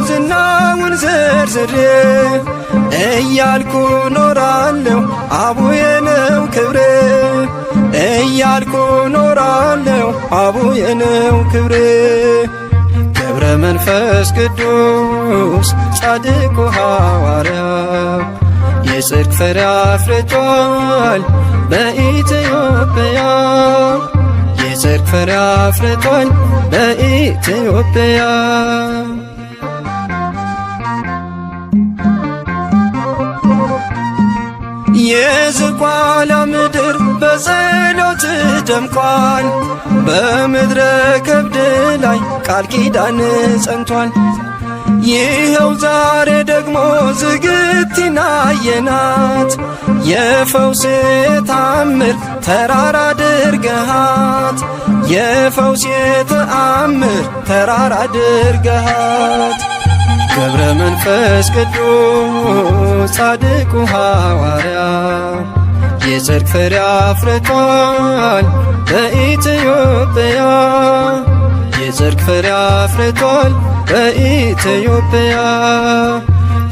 ዝናውን ዘርዝሬ እያልኩ ኖራለሁ አቡዬ ነው ክብሬ። እያልኩ ኖራለሁ አቡዬ ነው ክብሬ። ገብረ መንፈስ ቅዱስ ጻድቁ ሐዋርያ የጽድቅ ፍሬ አፍርቷል በኢትዮጵያ። የጽድቅ ፍሬ አፍርቷል በኢትዮጵያ። የዝቋላ ምድር በጸሎት ደምቋል። በምድረ ከብድ ላይ ቃል ኪዳን ጸንቷል። ይኸው ዛሬ ደግሞ ዝግቲና አየናት። የፈውስ ተአምር ተራራ አድርገሃት። የፈውስ ተአምር ተራራ አድርገሃት። ገብረ መንፈስ ቅዱስ ጻድቁ ሐዋርያ የጽድቅ ፍሬ አፍርቷል በኢትዮጵያ። የጽድቅ ፍሬ አፍርቷል በኢትዮጵያ።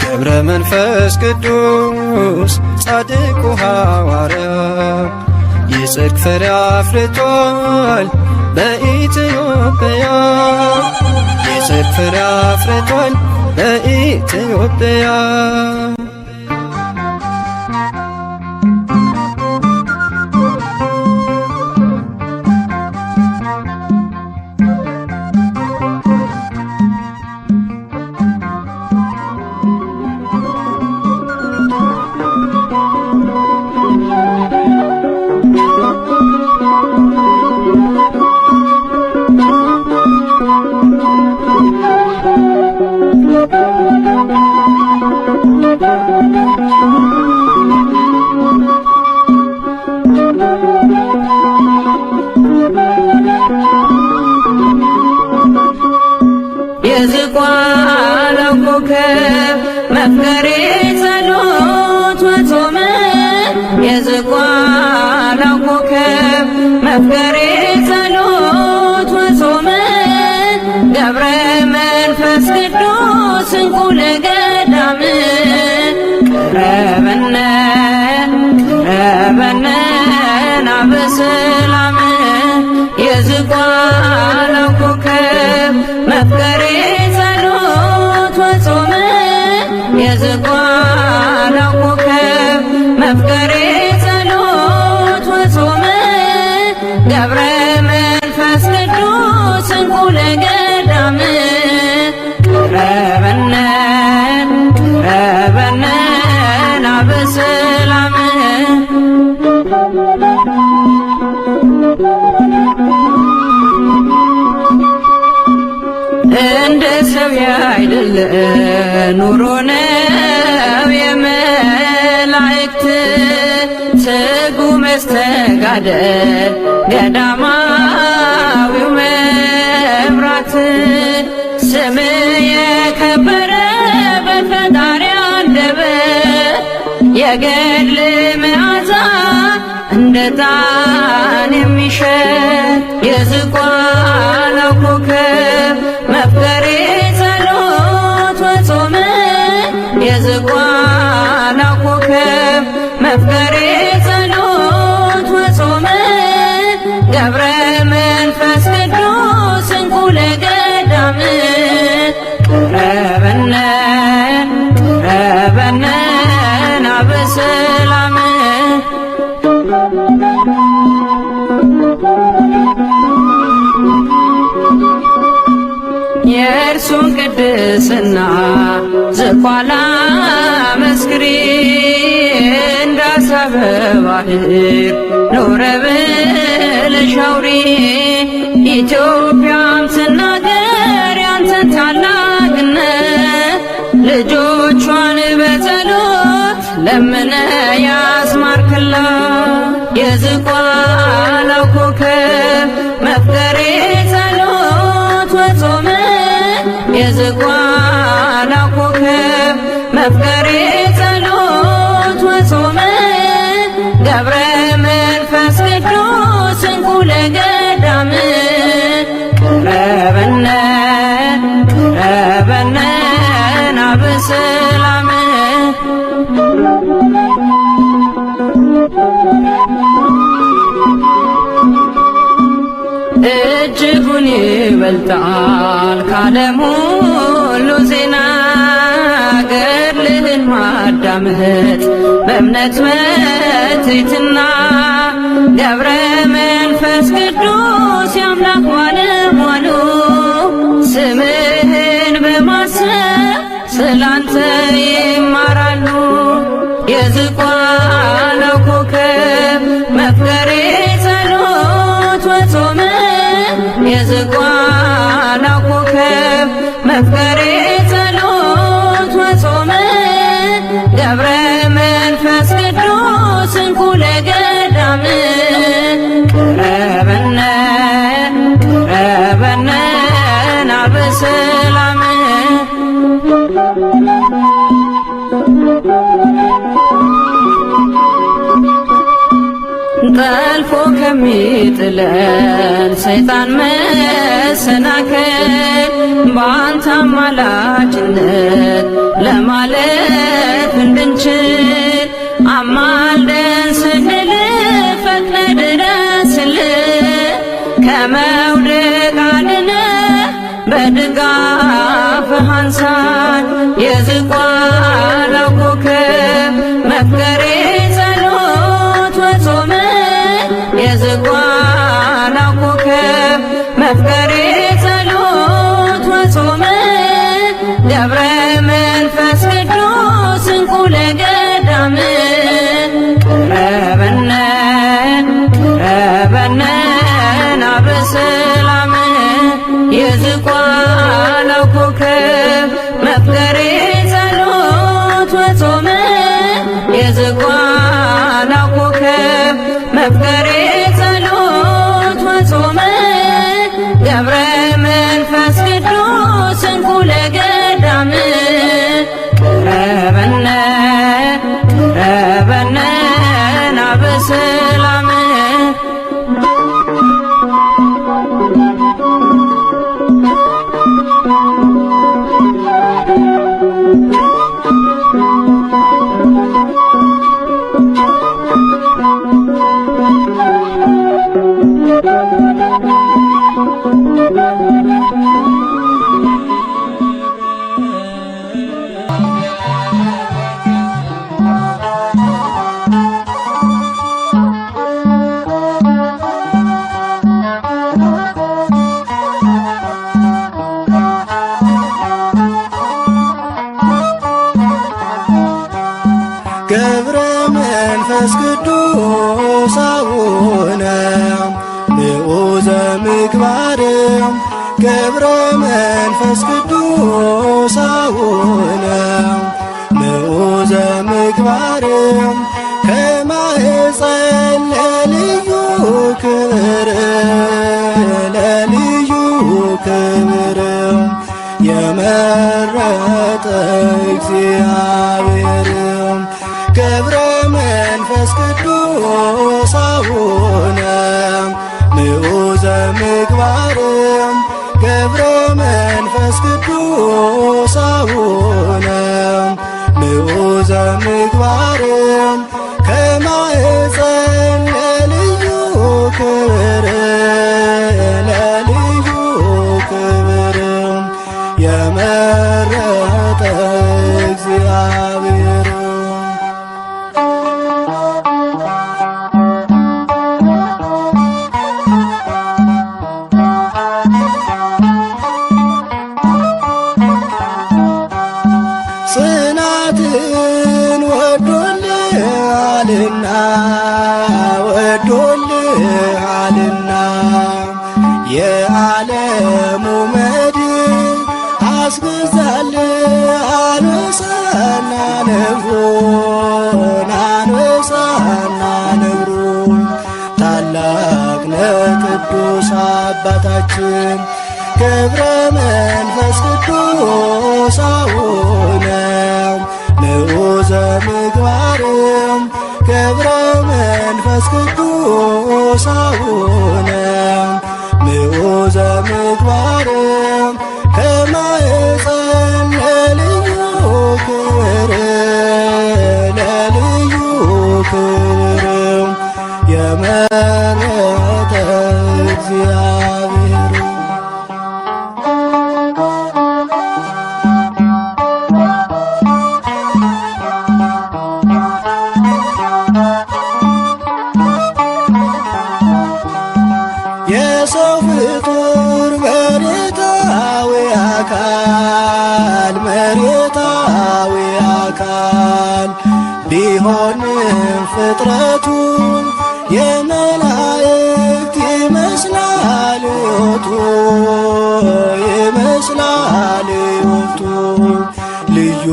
ገብረ መንፈስ ቅዱስ ጻድቁ ሐዋርያ የጽድቅ ፍሬ አፍርቷል በኢትዮጵያ። የጽድቅ ፍሬ አፍርቷል በኢትዮጵያ። የዝቋላው ኮከብ መፍቀሬ ጸሎት ወጾመ። የዝቋላው ኮከብ መፍቀሬ ጸሎት ወጾመ። ገብረ መንፈስ ቅዱስ እንቁ ለገዳም ቀረበነ ቀረበነ ናበሰላም። የዝቋላው ኮከብ መፍቀሬ ጸሎት ወጾመ። የዝቋላው ኮከብ መፍቀሬ ጸሎት ወጾመ። ገብረ መንፈስ ቅዱስ እንቁ ለገዳም ቀረበነ ቀረበነ ናበሰላም። እንደ ሰው ያይደለ ኑሮ ነው የመላእክት ትጉ ተጋደል ገዳማዊው መብራት ስም የከበረ በፈጣሪ አንደበት የገድል መዓዛ እንደ ዕጣን የሚሸት የዝቋላው ኮከብ መፍቀሬ ጸሎት ወጾም የዝቋላው ኮከብ መፍቀሬ ጸሎት ወጾም ገብረ መንፈስ ቅዱስ እንኩ ለገዳም ረበነ ረበነ ናበሰላም የእርሱን ቅድስና ዝቋላ መስክሪ እንዳሰበ ባህር ኖረ ብለሽ አውሪ ኢትዮጵያም ትናገር ያንተን ታላቅነት ልጆቿን በጸሎት ለምነ ያስማርክላት የዝቋላው ኮከብ መፍቀሬ ጸሎት ወጾም የዝቋላው ኮከብ መፍቀሬ ጸሎት ወጾም ገብረ መንፈስ ቅዱስ እንኩ ለገዳም ረበነ ረበነ ናበሰላም እጅጉን ይበልጣል ካለም ሁሉ ዜና ገድልህን ማዳመጥ በእምነት በትሕትና ገብረ መንፈስ ቅዱስ የአምላክ ባለሟሉ ስምህን በማሰብ ስላንተ ይማራሉ የዝቋላው ኮከብ መፍቀሬ ጸሎት ወጾም የዝቋላው ኮከብ መፍቀሬ ጸሎት ወጾም ገብረ መንፈስ ቅዱስ እንኩ ለገዳም ረበነ ረበነ ናበሰላም ጠልፎ ከሚጥለን ሰይጣን መሰናከል በአንተ አማላጅነት ለማለፍ እንድንችል አማልደን ስንል ፈጥነህ ድረስልን ከመውደቅ አድነን በድጋፍህ አንሳን የዝቋላው ኮከብ መፍቀሬ ጸሎት ወጾም የዝቋላው ኮከብ መፍቀሬ ጸሎት ወጾም ገብረ መንፈስ ቅዱስ እንኩ ለገዳም ረበነ ረበነ ናበሰላም የዝቋላው ኮከብ መፍቀሬ ጸሎት ወጾም የዝቋላው ኮከብ መፍቀሬ ጸሎት ወጾም ገብረ መንፈስ ቅዱስ እንኩ ለገዳም ረበነ ረበነ ናበሰላም ገብረ መንፈስ ቅዱስ አቡነ ንዑዘ ምግባር ገብረ መንፈስ ቅዱስ አቡነ ንዑዘ ምግባር ከማኅፀነ ክብር የመረጠ እግዚአብሔር ገብረ መንፈስ ቅዱስ አቡነ ምዑዘ ምግባር ገብረ መንፈስ ቅዱስ አቡነ ምዑዘ ምግባር ከማኅፀን ለልዩ ክብር ለልዩ ክብር የመረጠ እግዚአብሔር ጽናትን ወዶልሃልና ወዶልሃልና የዓለሙ መድን አስገዛልህ አንበሳና ነብሩን አንበሳና ነብሩን ታላቅ ነህ ቅዱስ አባታችን ገብረ መንፈስ ቅዱስ አቡነ ምዑዘ ምግባር ገብረ መንፈስ ቅዱስ አቡነ ምዑዘ ምግባር ከማኅፀን ለልዩ ክብር ለልዩ ክብር የመረጠ እግዚአብሔር የሰው ፍጡር መሬታዊ አካል ቢሆንም ፍጥረቱ የመላእክት ይመስላል ሕይወቱ ይመስላል ሕይወቱ ልዩ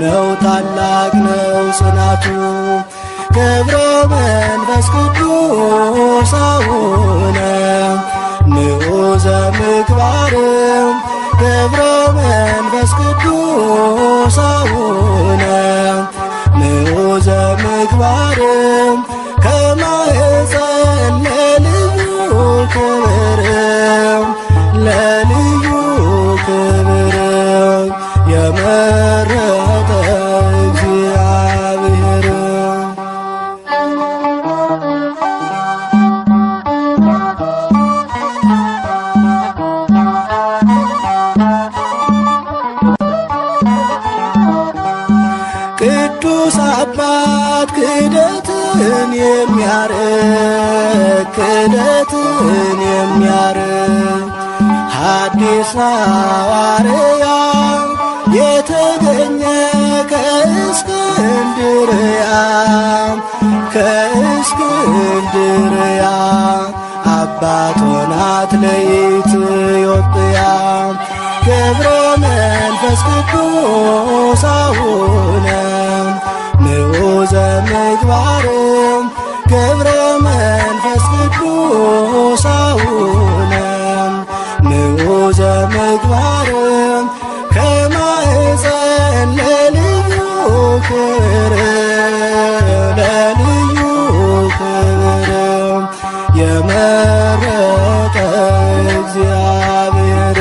ነው ታላቅ ነው ጽናቱ ገብረ መንፈስ ቅዱስ አቡነ ምዑዘ ምግባር ገብረ መንፈስ ቅዱስ አቡነ ምዑዘ ምግባር ከማኅፀን ለልዩ ክብር ለልዩ ክብር የመረጠ እግዚአብሔር ቅዱስ አባት ክህደትን የሚያርቅ ሐዲስ ሐዋርያ የተገኘ ከእስክንድርያ አባት ሆናት ለኢትዮጵያ ገብረ መንፈስ ቅዱስ አቡነ ምዑዘ ምግባር ገብረ መንፈስ ቅዱስ አቡነ ምዑዘ ምግባር ከማኅፀን ለልዩ ክብር ለልዩ ክብር የመረጠ እግዚአብሔር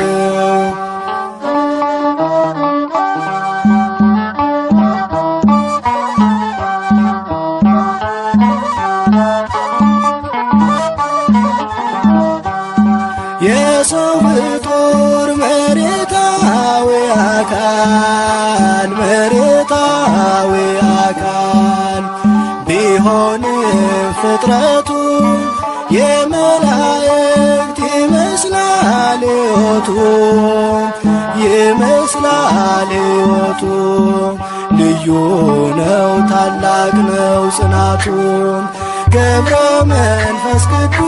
የሰው ፍጡር መሬታዊ አካል ቢሆንም ፍጥረቱ የመላእክት ይመስላል ሕይወቱ ይመስላል ሕይወቱ ልዩ ነው ታላቅ ነው ጽናቱ ገብረ መንፈስ ቅዱስ